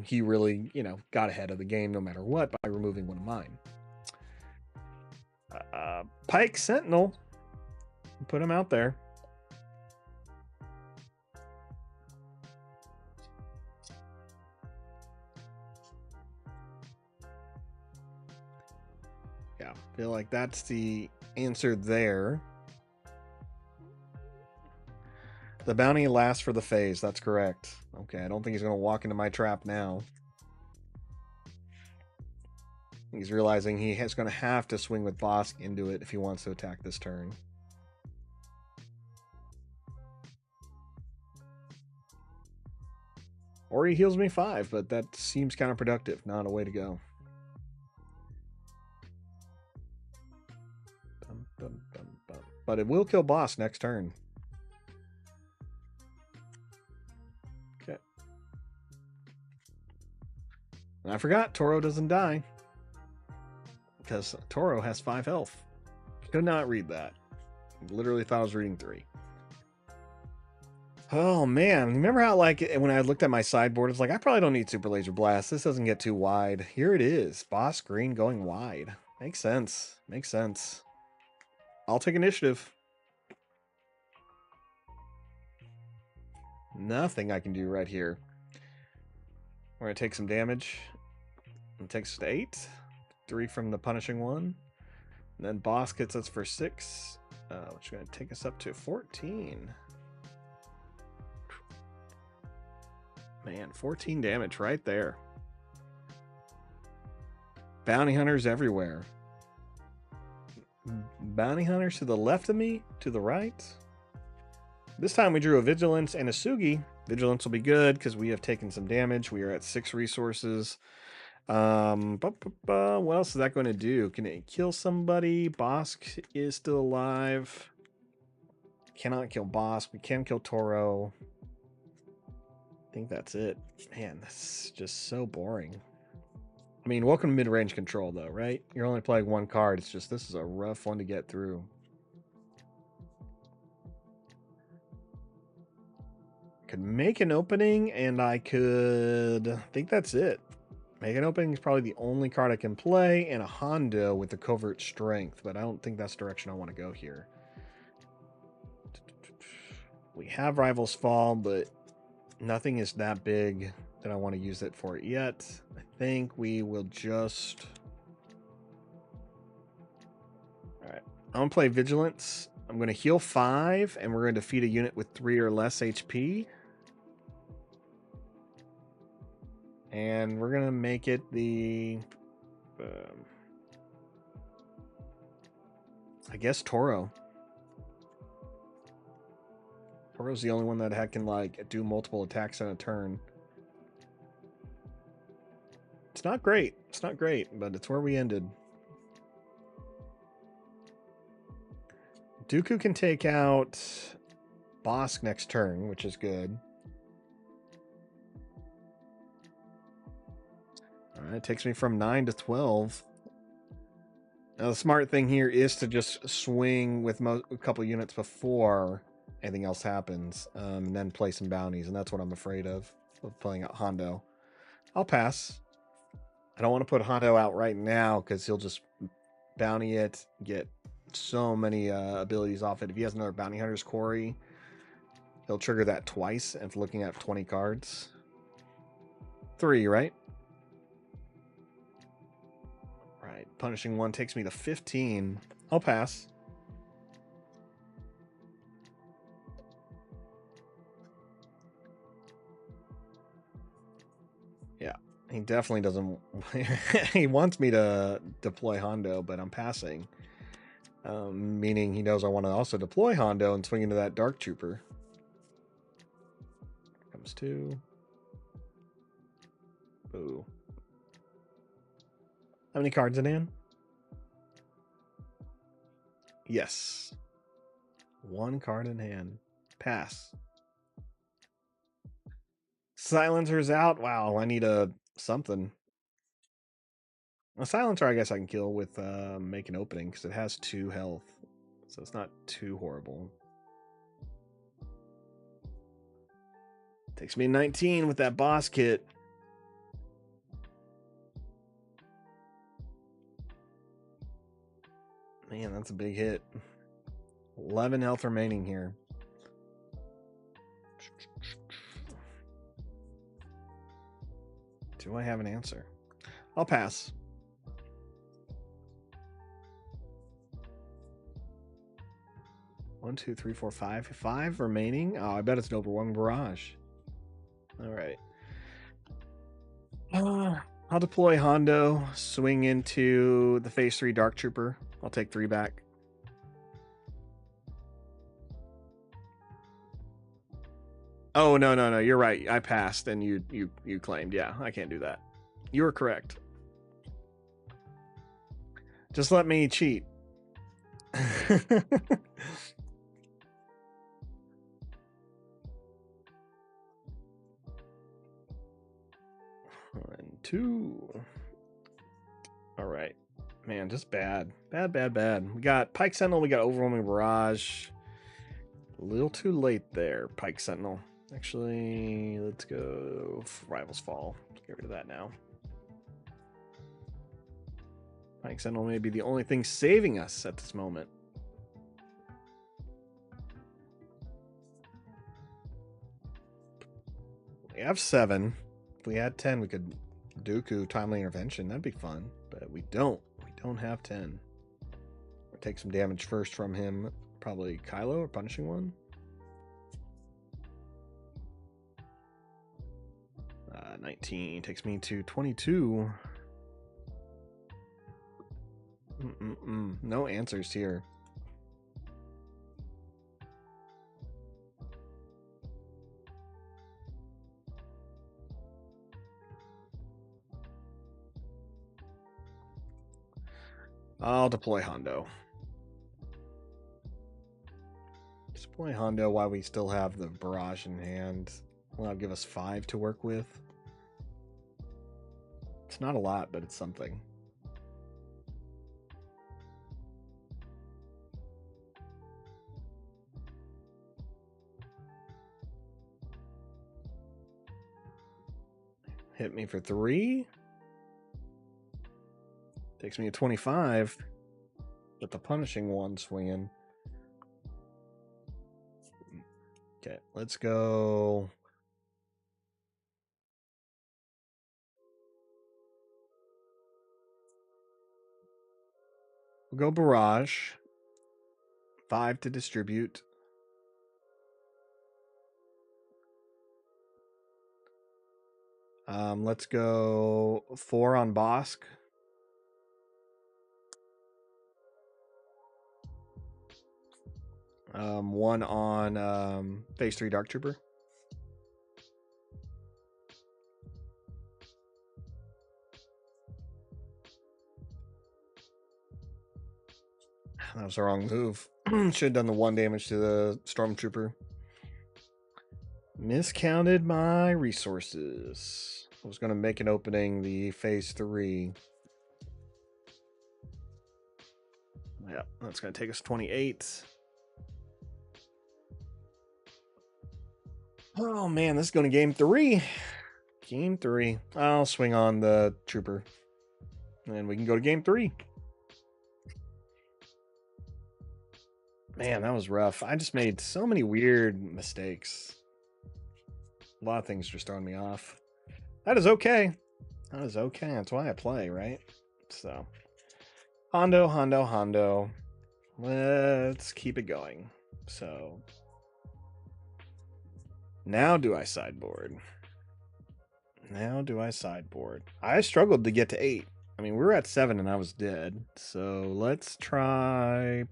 he really, got ahead of the game no matter what by removing one of mine. Pike Sentinel. Put him out there. Yeah, feel like that's the answer there. The bounty lasts for the phase. That's correct. Okay, I don't think he's going to walk into my trap now. He's realizing he is going to have to swing with Bosk into it if he wants to attack this turn. Or he heals me 5, but that seems counterproductive. Not a way to go. But it will kill Bosk next turn. Okay. And I forgot, Toro doesn't die. Because Toro has 5 health. Could not read that. Literally thought I was reading 3. Oh man, remember how when I looked at my sideboard, it's like I probably don't need Super Laser Blast. This doesn't get too wide. Here it is. Boss green going wide. Makes sense. Makes sense. I'll take initiative. Nothing I can do right here. We're gonna take some damage. It takes us to 8. 3 from the punishing one. And then boss gets us for 6. Which is going to take us up to 14. Man, 14 damage right there. Bounty hunters everywhere. Bounty hunters to the left of me, to the right. This time we drew a Vigilance and a Sugi. Vigilance will be good because we have taken some damage. We are at 6 resources. What else is that going to do? Can it kill somebody? Bosk is still alive. Cannot kill Bosk. We can kill Toro. I think that's it. Man, that's just so boring. I mean, welcome to mid-range control, though, right? You're only playing 1 card. It's just, this is a rough one to get through. Could make an opening, and I think that's it. Make an opening is probably the only card I can play, and a Hondo with the covert strength, but I don't think that's the direction I want to go here. We have Rivals Fall, but nothing is that big that I want to use it for yet. I think we will just... I'm gonna play Vigilance. I'm gonna heal 5, and we're gonna defeat a unit with 3 or less HP. And we're gonna make it the, I guess Toro. Toro's the only one that can like do multiple attacks in a turn. It's not great. It's not great, but it's where we ended. Dooku can take out Bosk next turn, which is good. All right, it takes me from 9 to 12. Now, the smart thing here is to just swing with a couple units before anything else happens, and then play some bounties, and that's what I'm afraid of playing out Hondo. I'll pass. I don't want to put Hondo out right now because he'll just bounty it, get so many abilities off it. If he has another Bounty Hunter's Quarry, he'll trigger that twice and looking at 20 cards. 3, right? Right. Punishing 1 takes me to 15. I'll pass. Yeah, he definitely doesn't. He wants me to deploy Hondo, but I'm passing. Meaning he knows I want to also deploy Hondo and swing into that Dark Trooper. Comes 2. Boo. How many cards in hand? Yes. 1 card in hand. Pass. Silencer's out. Wow, I need something. A Silencer, I guess I can kill with make an opening because it has 2 health. So it's not too horrible. Takes me 19 with that boss kit. Man, that's a big hit. 11 health remaining here. Do I have an answer? I'll pass. One, two, three, four, five. 5 remaining. Oh, I bet it's an overwhelming barrage. All right. I'll deploy Hondo, swing into the Phase 3 Dark Trooper. I'll take 3 back. Oh, no. You're right. I passed and you claimed. Yeah, I can't do that. You were correct. Just let me cheat. 1, 2. All right. Man, just bad. Bad. We got Pike Sentinel. We got Overwhelming Barrage. A little too late there, Pike Sentinel. Actually, let's go Rivals Fall. Get rid of that now. Pike Sentinel may be the only thing saving us at this moment. We have 7. If we had 10, we could Dooku Timely Intervention. That'd be fun. But we don't. We don't have 10. We'll take some damage first from him. Probably Kylo or Punishing 1. 19 takes me to 22. No answers here. I'll deploy Hondo. Deploy Hondo while we still have the barrage in hand. Well, that'll give us 5 to work with. It's not a lot, but it's something. Hit me for 3. Takes me to 25. With the Punishing 1 swinging. Okay, let's go. We'll go Barrage. 5 to distribute. Let's go 4 on Bosk. One on Phase 3 Dark Trooper. That was the wrong move. Should have done the 1 damage to the Stormtrooper. Miscounted my resources. I was going to make an opening the Phase 3. Yeah, that's going to take us 28. Oh man, this is going to game 3. Game 3. I'll swing on the Trooper. And we can go to game 3. Man, that was rough. I just made so many weird mistakes. A lot of things just throwing me off. That is okay. That is okay. That's why I play, right? So, Hondo. Let's keep it going. So, now do I sideboard? I struggled to get to 8. I mean, we were at 7 and I was dead. So, let's try...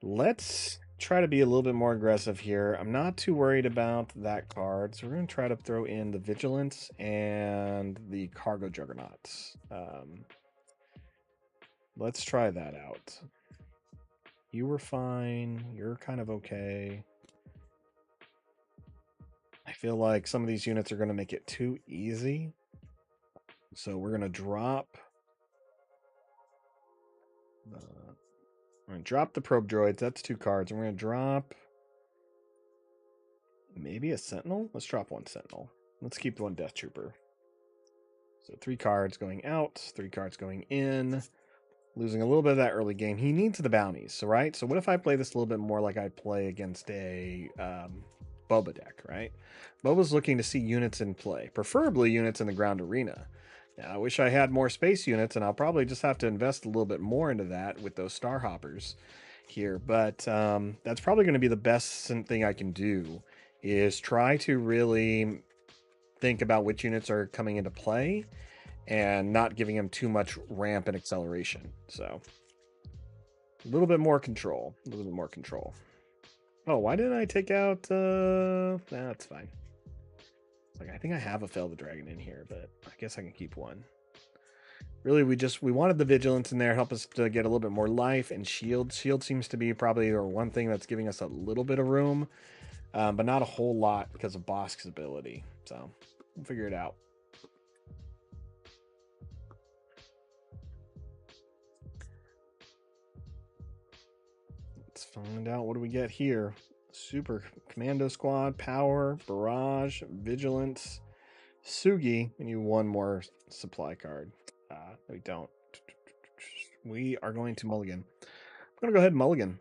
Let's try to be a little bit more aggressive here. I'm not too worried about that card, so we're going to try to throw in the Vigilance and the Cargo Juggernauts. Let's try that out. You were fine. You're kind of okay. I feel like some of these units are going to make it too easy. So we're going to drop... We're going to drop the probe droids. That's 2 cards. And we're going to drop maybe a Sentinel. Let's drop 1 Sentinel. Let's keep 1 Death Trooper. So 3 cards going out, 3 cards going in. Losing a little bit of that early game. He needs the bounties, so right? So what if I play this a little bit more like I play against a Boba deck, right? Boba's looking to see units in play, preferably units in the ground arena. Now, I wish I had more space units, and I'll probably just have to invest a little bit more into that with those Star Hoppers here. But that's probably going to be the best thing I can do, is try to really think about which units are coming into play and not giving them too much ramp and acceleration. So a little bit more control. Oh, why didn't I take out... that's fine. Like, I think I have a Fail the Dragon in here, but I guess I can keep 1. Really, we wanted the Vigilance in there, help us to get a little bit more life, and Shield. Shield seems to be probably the one thing that's giving us a little bit of room, but not a whole lot because of Bosk's ability. So we'll figure it out. Let's find out what do we get here. Super Commando Squad, Power, Barrage, Vigilance, Sugi. We need 1 more supply card. We don't. We are going to mulligan. I'm going to go ahead and mulligan.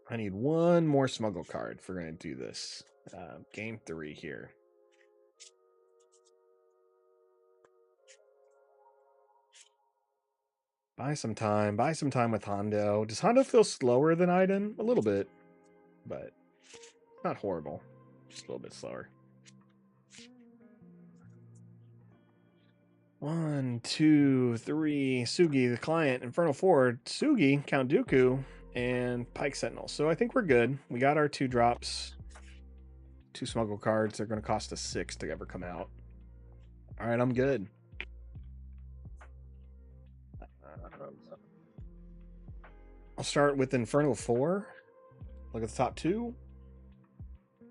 I need 1 more smuggle card if we're going to do this. Game 3 here. Buy some time with Hondo. Does Hondo feel slower than Iden? A little bit, but not horrible. Just a little bit slower. 1, 2, 3. Sugi, the client. Infernal Ford. Sugi, Count Dooku, and Pike Sentinel. So I think we're good. We got our 2 drops. 2 smuggle cards. They're going to cost us 6 to ever come out. All right, I'm good. I'll start with Infernal 4. Look at the top 2.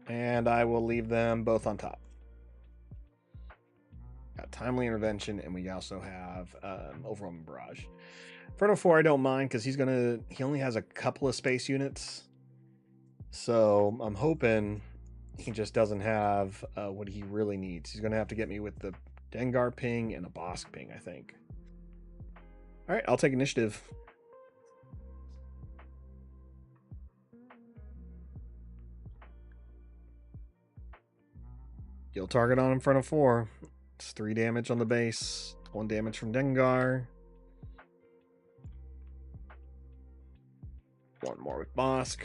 And I will leave them both on top. Got Timely Intervention, and we also have Overwhelming Barrage. Inferno 4 I don't mind because he only has a couple of space units. So I'm hoping he just doesn't have what he really needs. He's going to have to get me with the Dengar ping and a Bosk ping, I think. All right, I'll take initiative. Kill target on Inferno 4. It's 3 damage on the base. 1 damage from Dengar. 1 more with Bosk.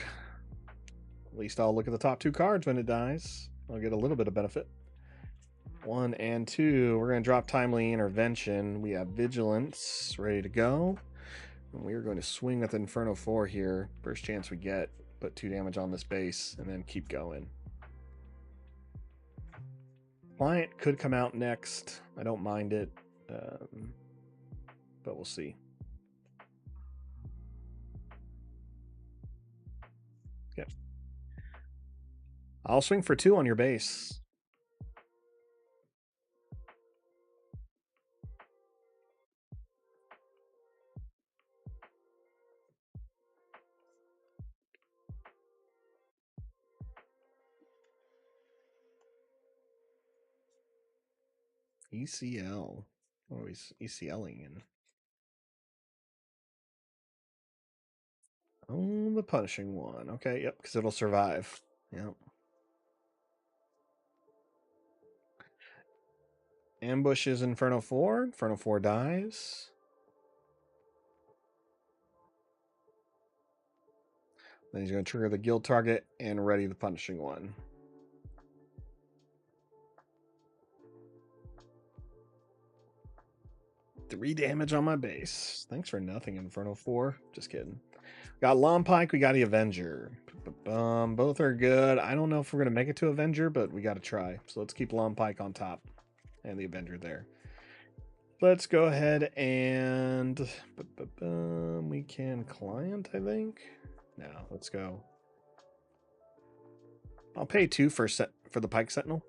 At least I'll look at the top 2 cards when it dies. I'll get a little bit of benefit. 1 and 2. We're going to drop Timely Intervention. We have Vigilance ready to go. And we are going to swing with Inferno 4 here. First chance we get. Put 2 damage on this base and then keep going. Client could come out next. I don't mind it. But we'll see. Okay. I'll swing for 2 on your base. ECL. Oh, he's ECLing in. Oh, the punishing one. Okay, yep, because it'll survive. Yep. Ambush is Inferno 4. Inferno 4 dies. Then he's going to trigger the guild target and ready the punishing one. Three damage on my base. Thanks for nothing, Inferno 4. Just kidding. Got Lompike, we got the Avenger. Both are good. I don't know if we're going to make it to Avenger, but we got to try. So let's keep Lompike on top and the Avenger there. Let's go ahead and we can client, I think. No, let's go. I'll pay 2 for the Pike Sentinel.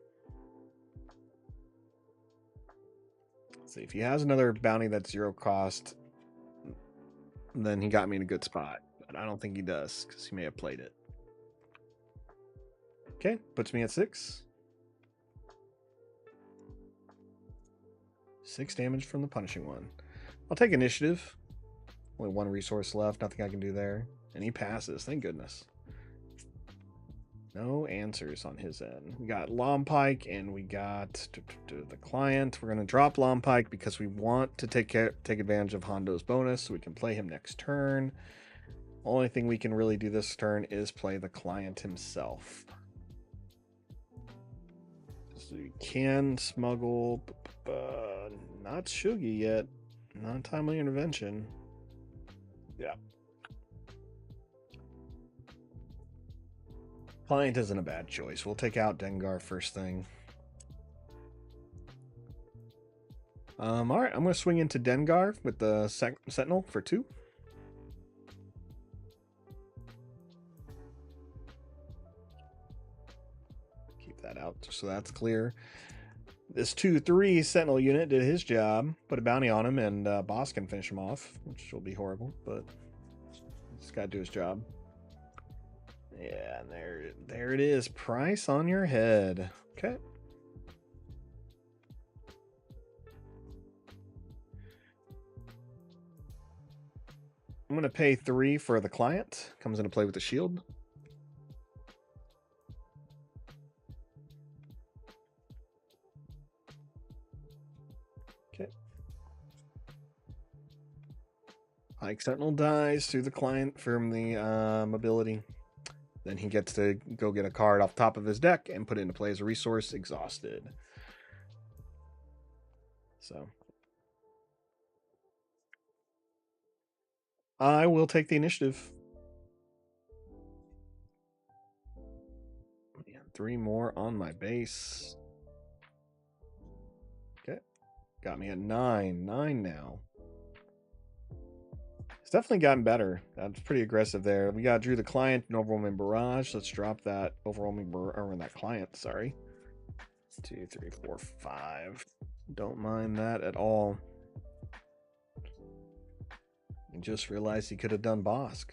Let's see if he has another bounty that's 0 cost, then he got me in a good spot. But I don't think he does because he may have played it. Okay, puts me at 6. 6 damage from the punishing one. I'll take initiative. Only 1 resource left. Nothing I can do there. And he passes. Thank goodness. No answers on his end. We got Lompike and we got the client. We're going to drop Lompike because we want to take advantage of Hondo's bonus so we can play him next turn. Only thing we can really do this turn is play the client himself. So we can smuggle, not Shugi yet. Not timely intervention. Yeah. Client isn't a bad choice. We'll take out Dengar first thing. All right, I'm going to swing into Dengar with the Sentinel for 2. Keep that out so that's clear. This 2/3 Sentinel unit did his job. Put a bounty on him, and Boss can finish him off, which will be horrible, but he's got to do his job. Yeah, and there it is. Price on your head. Okay. I'm going to pay 3 for the client. Comes into play with the shield. Okay. Pike Sentinel dies through the client from the mobility. Then he gets to go get a card off the top of his deck and put it into play as a resource, exhausted. So I will take the initiative. Man, 3 more on my base. Okay. Got me at 9. 9 now. It's definitely gotten better. That's pretty aggressive there. We got Drew the client and Overwhelming Barrage. Let's drop that Overwhelming Barrage, or that client, sorry. 2, 3, 4, 5. Don't mind that at all. I just realized he could have done Bosk.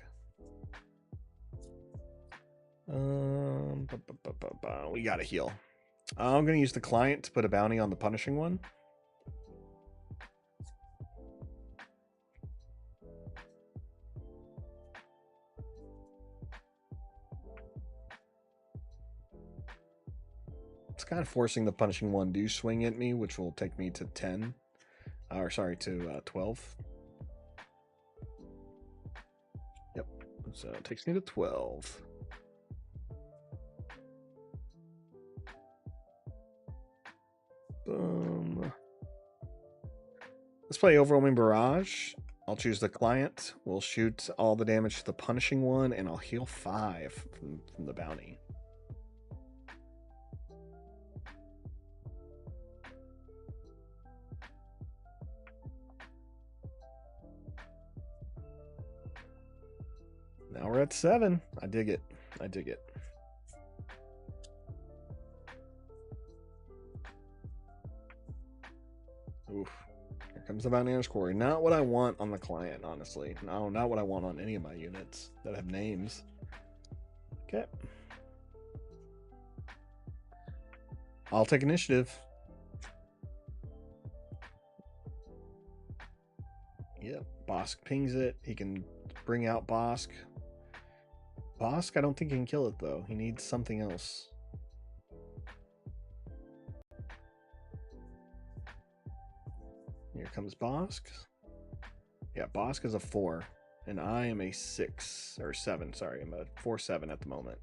We gotta heal. I'm gonna use the client to put a bounty on the punishing one. It's kind of forcing the punishing one to swing at me, which will take me to 10. Or sorry, to 12. Yep. So it takes me to 12. Boom. Let's play Overwhelming Barrage. I'll choose the client. We'll shoot all the damage to the punishing one, and I'll heal 5 from the bounty. Now we're at 7. I dig it. I dig it. Oof. Here comes the bounty quarry. Not what I want on the client, honestly. No, not what I want on any of my units that have names. Okay. I'll take initiative. Yep. Bosk pings it. He can bring out Bosk. Bosk, I don't think he can kill it, though. He needs something else. Here comes Bosk. Yeah, Bosk is a 4. And I am a 6. Or 7, sorry. I'm a 4-7 at the moment.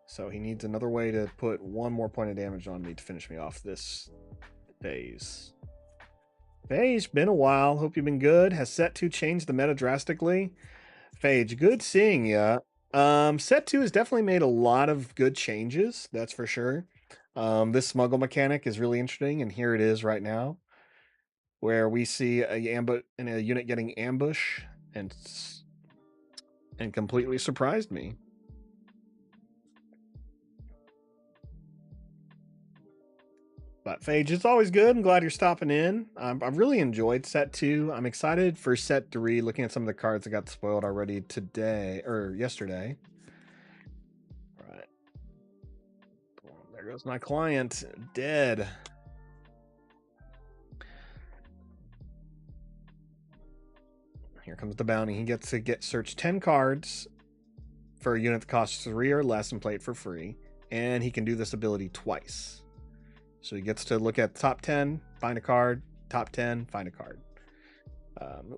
So he needs another way to put 1 more point of damage on me to finish me off this phase. Phage, been a while. Hope you've been good. Has Set 2 changed the meta drastically? Phage, good seeing ya. Set 2 has definitely made a lot of good changes, that's for sure. This smuggle mechanic is really interesting, and here it is right now, where we see a unit getting ambush, and completely surprised me. But Phage, it's always good. I'm glad you're stopping in. I've really enjoyed Set 2. I'm excited for Set 3, looking at some of the cards that got spoiled already today, or yesterday. All right. There goes my client. Dead. Here comes the bounty. He gets to search 10 cards for a unit that costs 3 or less and play it for free. And he can do this ability twice. So he gets to look at the top 10, find a card, top 10, find a card.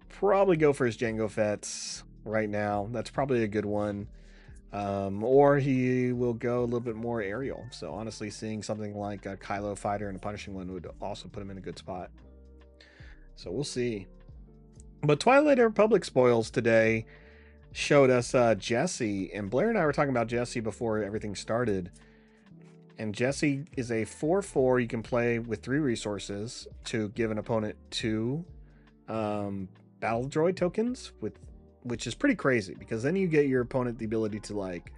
Probably go for his Jango Fett's right now. That's probably a good one. Or he will go a little bit more aerial. So honestly, seeing something like a Kylo fighter and a punishing one would also put him in a good spot. So we'll see. But Twilight Republic spoils today showed us Jesse. And Blair and I were talking about Jesse before everything started. And Jesse is a 4/4 you can play with 3 resources to give an opponent 2 battle droid tokens, which is pretty crazy, because then you get your opponent the ability to like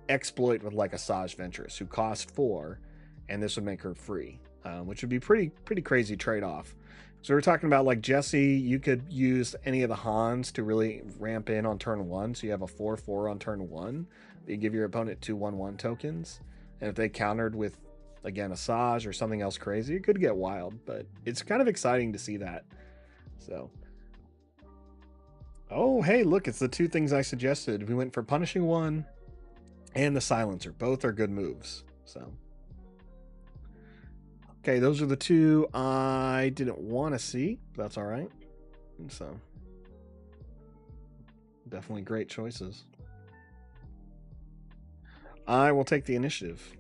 exploit with like a Asajj Ventress who costs 4, and this would make her free, which would be pretty crazy trade-off. So we're talking about like Jesse, you could use any of the Hans to really ramp in on turn 1, so you have a 4/4 on turn 1. You give your opponent 2 1/1 tokens. And if they countered with, again, a Asajj or something else crazy, it could get wild. But it's kind of exciting to see that. So. Oh, hey, look, it's the 2 things I suggested. We went for Punishing One and the Silencer. Both are good moves. So. Okay, those are the 2 I didn't want to see. That's all right. And so. Definitely great choices. I will take the initiative.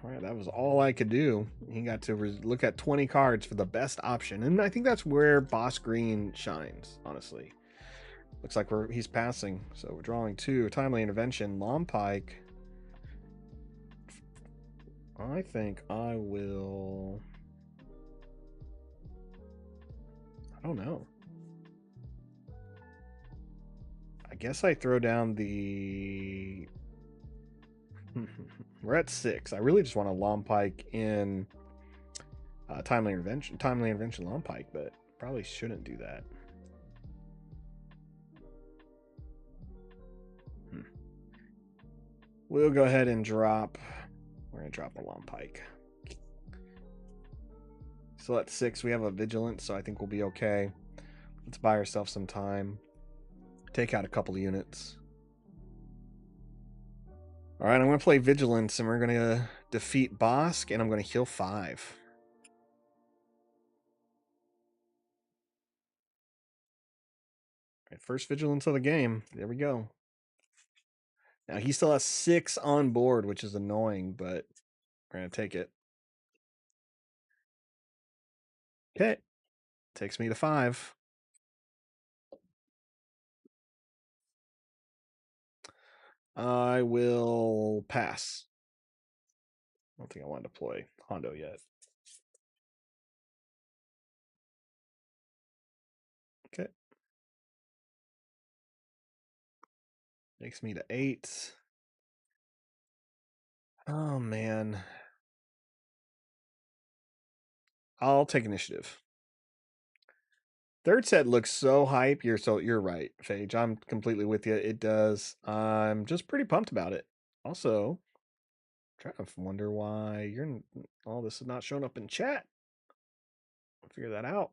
All right, that was all I could do. He got to look at 20 cards for the best option. And I think that's where Boss Green shines, honestly. Looks like he's passing. So we're drawing 2. Timely Intervention, Lompike. I think I will... I don't know. I guess I throw down the... We're at 6. I really just want a Lompike in Timely Intervention Lompike, but probably shouldn't do that. We'll go ahead and drop. We're gonna drop a Lompike. So at 6, we have a Vigilance, so I think we'll be okay. Let's buy ourselves some time. Take out a couple of units. All right, I'm going to play Vigilance, and we're going to defeat Bosk, and I'm going to heal 5. Right, first vigilance of the game. There we go. Now he still has 6 on board, which is annoying, but we're gonna take it. Okay. Takes me to 5. I will pass. I don't think I want to deploy Hondo yet. Okay. Takes me to 8. Oh man. I'll take initiative. Third set looks so hype. You're right, Phage. I'm completely with you. It does. I'm just pretty pumped about it. Also, trying to wonder why all this is not showing up in chat. I'll figure that out.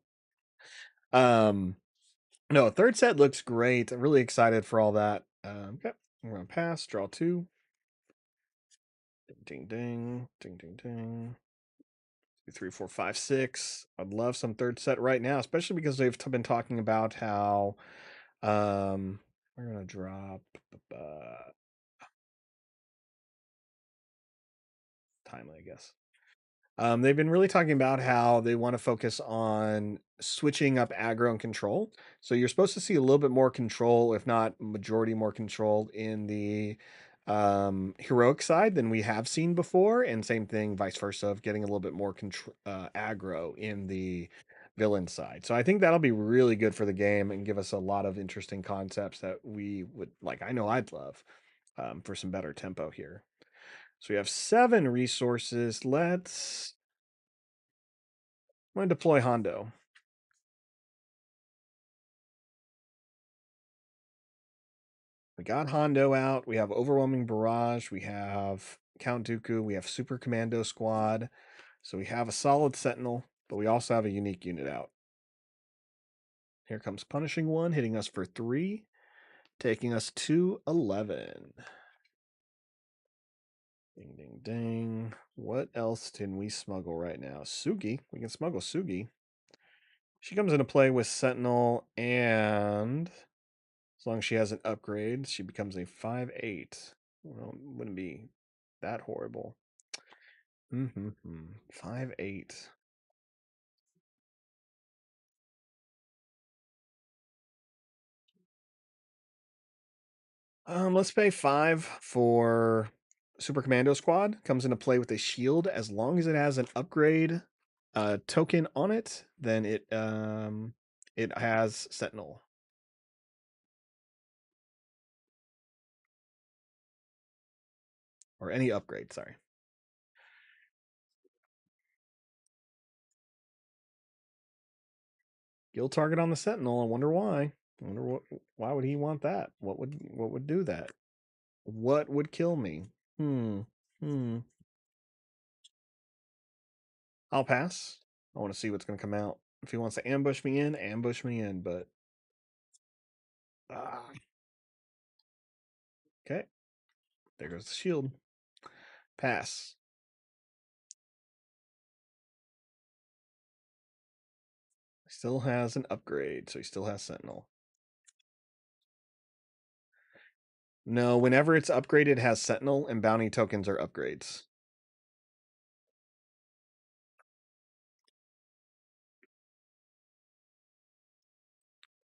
No, third set looks great. I'm really excited for all that. Okay, I'm gonna pass. Draw 2. Ding ding ding ding ding ding. 2, 3, 4, 5, 6. I'd love some third set right now, especially because they've been talking about how we're gonna drop timely, I guess. They've been really talking about how they want to focus on switching up aggro and control. So you're supposed to see a little bit more control, if not majority more control, in the heroic side than we have seen before, and same thing, vice versa, of getting a little bit more aggro in the villain side. So I think that'll be really good for the game and give us a lot of interesting concepts that we would like. I know I'd love for some better tempo here. So we have 7 resources. I'm going to deploy Hondo. We got Hondo out. We have Overwhelming Barrage. We have Count Dooku. We have Super Commando Squad. So we have a solid Sentinel, but we also have a unique unit out. Here comes Punishing One, hitting us for 3, taking us to 11. Ding, ding, ding. What else can we smuggle right now? Sugi. We can smuggle Sugi. She comes into play with Sentinel, and as long as she has an upgrade, she becomes a 5/8. Well, wouldn't be that horrible. 5/8. Let's pay 5 for Super Commando Squad. Comes into play with a shield. As long as it has an upgrade token on it, then it has Sentinel. Or any upgrade, sorry. Guild target on the Sentinel. I wonder why. I wonder why would he want that? What would do that? What would kill me? Hmm. Hmm. I'll pass. I want to see what's going to come out. If he wants to ambush me in, ambush me in. But okay, there goes the shield. Pass. Still has an upgrade, so he still has Sentinel. No, whenever it's upgraded, it has Sentinel, and bounty tokens are upgrades.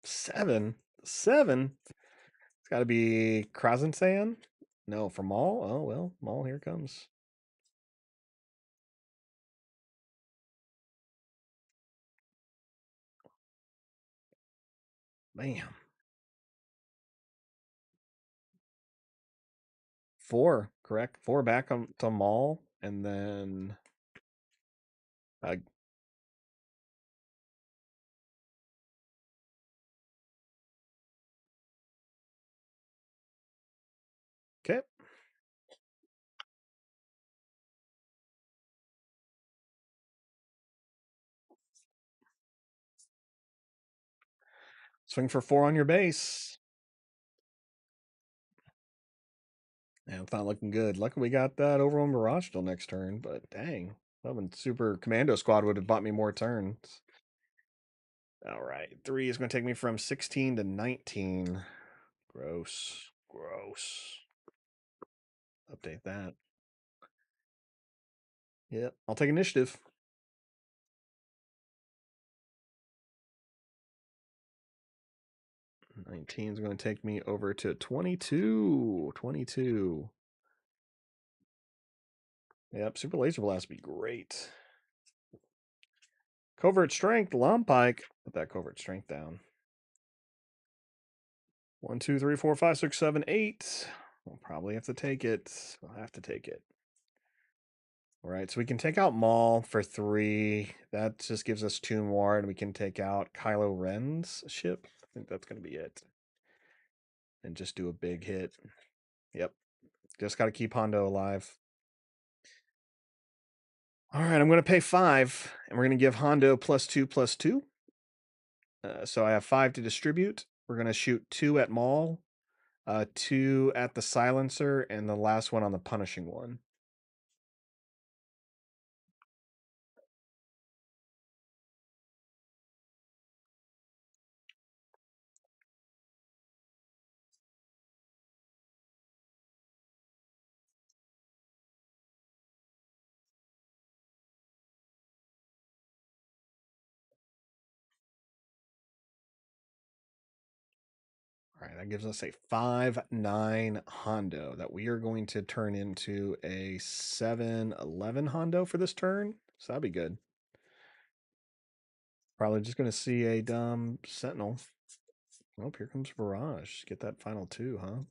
Seven. It's got to be Krasensan. No, for Maul. Oh well, Maul. Here comes. Bam. 4, correct? 4 back to Maul, and then uh, okay. Swing for 4 on your base. Yeah, it's not looking good. Luckily, we got that over on Mirage till next turn, but dang. Loving Super Commando Squad would have bought me more turns. All right. 3 is going to take me from 16 to 19. Gross. Gross. Update that. Yep. I'll take initiative. 19 is going to take me over to 22. 22. Yep. Super Laser Blast would be great. Covert Strength, Lompike. Put that Covert Strength down. 1, 2, 3, 4, 5, 6, 7, 8. We'll probably have to take it. We'll have to take it. All right, so we can take out Maul for 3. That just gives us 2 more, and we can take out Kylo Ren's ship. I think that's going to be it. And just do a big hit. Yep. Just got to keep Hondo alive. All right, I'm going to pay 5, and we're going to give Hondo +2/+2. So I have 5 to distribute. We're going to shoot 2 at Maul, 2 at the Silencer, and the last one on the Punishing one. All right, that gives us a 5/9 Hondo that we are going to turn into a 7/11 Hondo for this turn. So that'd be good. Probably just going to see a dumb Sentinel. Oh, here comes Barrage. Get that final 2, huh?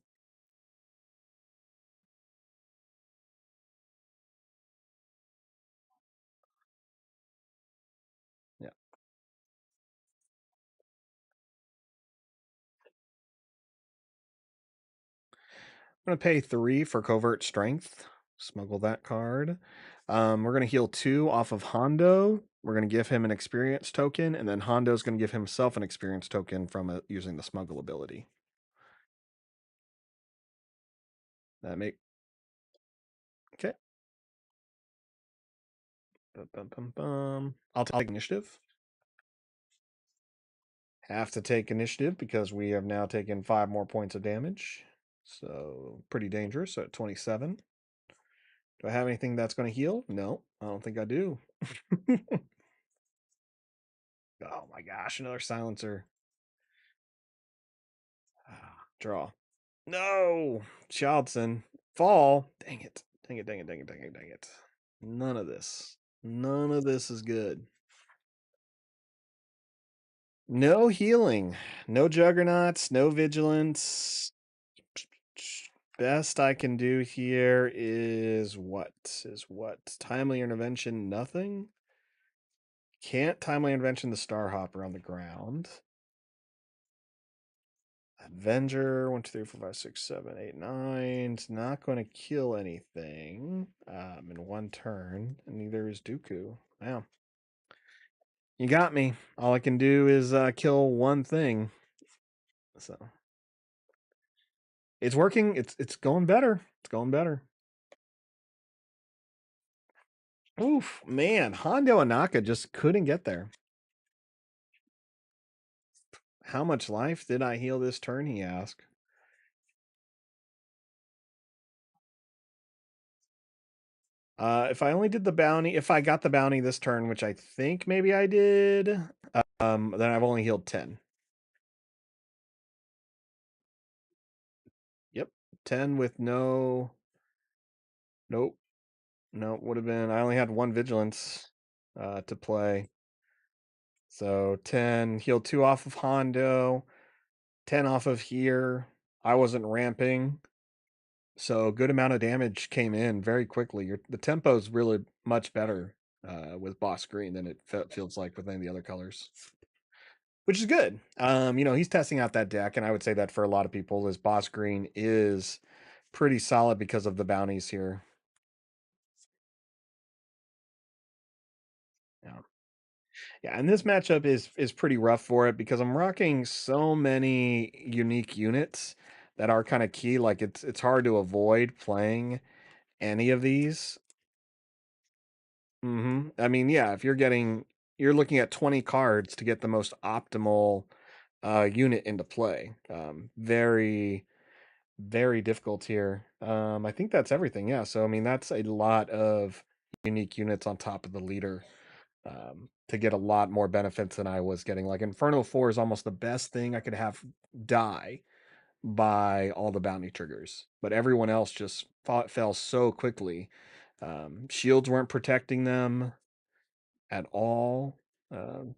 Yeah. I'm going to pay 3 for Covert Strength. Smuggle that card. We're going to heal 2 off of Hondo. We're going to give him an experience token, and then Hondo's going to give himself an experience token from using the smuggle ability. That make okay. I'll take initiative. Have to take initiative because we have now taken 5 more points of damage. So pretty dangerous. So at 27. Do I have anything that's going to heal? No, I don't think I do. Oh my gosh, another silencer. Draw. No, Childson. Fall. Dang it. Dang it, dang it, dang it, dang it, dang it. None of this. None of this is good. No healing. No juggernauts. No vigilance. Best I can do here is what? Timely intervention, nothing? Can't timely intervention the Starhopper on the ground. Avenger, 1, 2, 3, 4, 5, 6, 7, 8, 9. It's not going to kill anything in one turn, and neither is Dooku. Wow. You got me. All I can do is kill one thing. So it's working. It's going better. It's going better. Oof, man. Hondo Anaka just couldn't get there. How much life did I heal this turn, he asked. If I only did the bounty, if I got the bounty this turn, which I think maybe I did, then I've only healed 10. Yep. 10 with no. Nope. Nope. Would have been. I only had 1 vigilance to play. So 10, healed 2 off of Hondo, 10 off of here. I wasn't ramping. So good amount of damage came in very quickly. The tempo is really much better with Boss Green than it feels like with any of the other colors, which is good. He's testing out that deck, and I would say that for a lot of people, is Boss Green is pretty solid because of the bounties here. Yeah, yeah, and this matchup is pretty rough for it because I'm rocking so many unique units that are kind of key. Like it's hard to avoid playing any of these. I mean, yeah, if you're getting you're looking at 20 cards to get the most optimal unit into play. Very, very difficult here. I think that's everything. Yeah. So, I mean, that's a lot of unique units on top of the leader to get a lot more benefits than I was getting. Like Inferno 4 is almost the best thing I could have die by all the bounty triggers, but everyone else just fell so quickly. Shields weren't protecting them at all,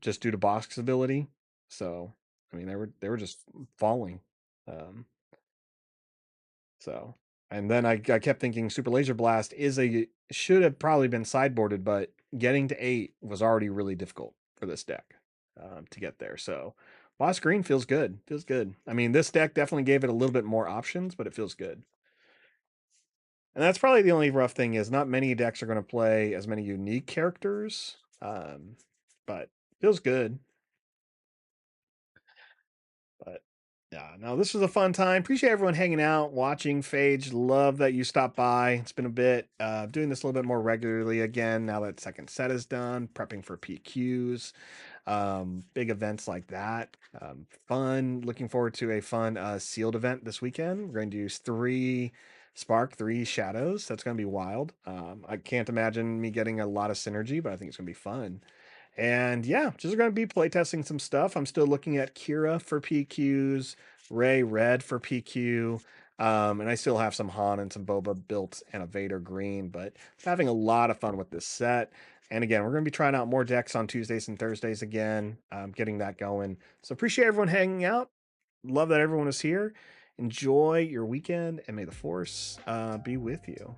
just due to box ability. So, I mean, they were just falling. Um, so, and then I kept thinking Super Laser Blast should have probably been sideboarded, but getting to 8 was already really difficult for this deck to get there. So, Boss Green feels good. Feels good. I mean, this deck definitely gave it a little bit more options, but it feels good. And that's probably the only rough thing is not many decks are going to play as many unique characters, but feels good. But yeah, no, this was a fun time. Appreciate everyone hanging out, watching. Phage, love that you stopped by. It's been a bit. Doing this a little bit more regularly again now that second set is done. Prepping for PQs, big events like that. Fun. Looking forward to a fun sealed event this weekend. We're going to use 3 Spark, 3 Shadows. That's going to be wild. I can't imagine me getting a lot of synergy, but I think it's going to be fun. And yeah, just going to be playtesting some stuff. I'm still looking at Kira for PQs, Ray Red for PQ, and I still have some Han and some Boba built and a Vader green, but having a lot of fun with this set. And again, we're going to be trying out more decks on Tuesdays and Thursdays again, getting that going. So appreciate everyone hanging out. Love that everyone is here. Enjoy your weekend, and may the Force be with you.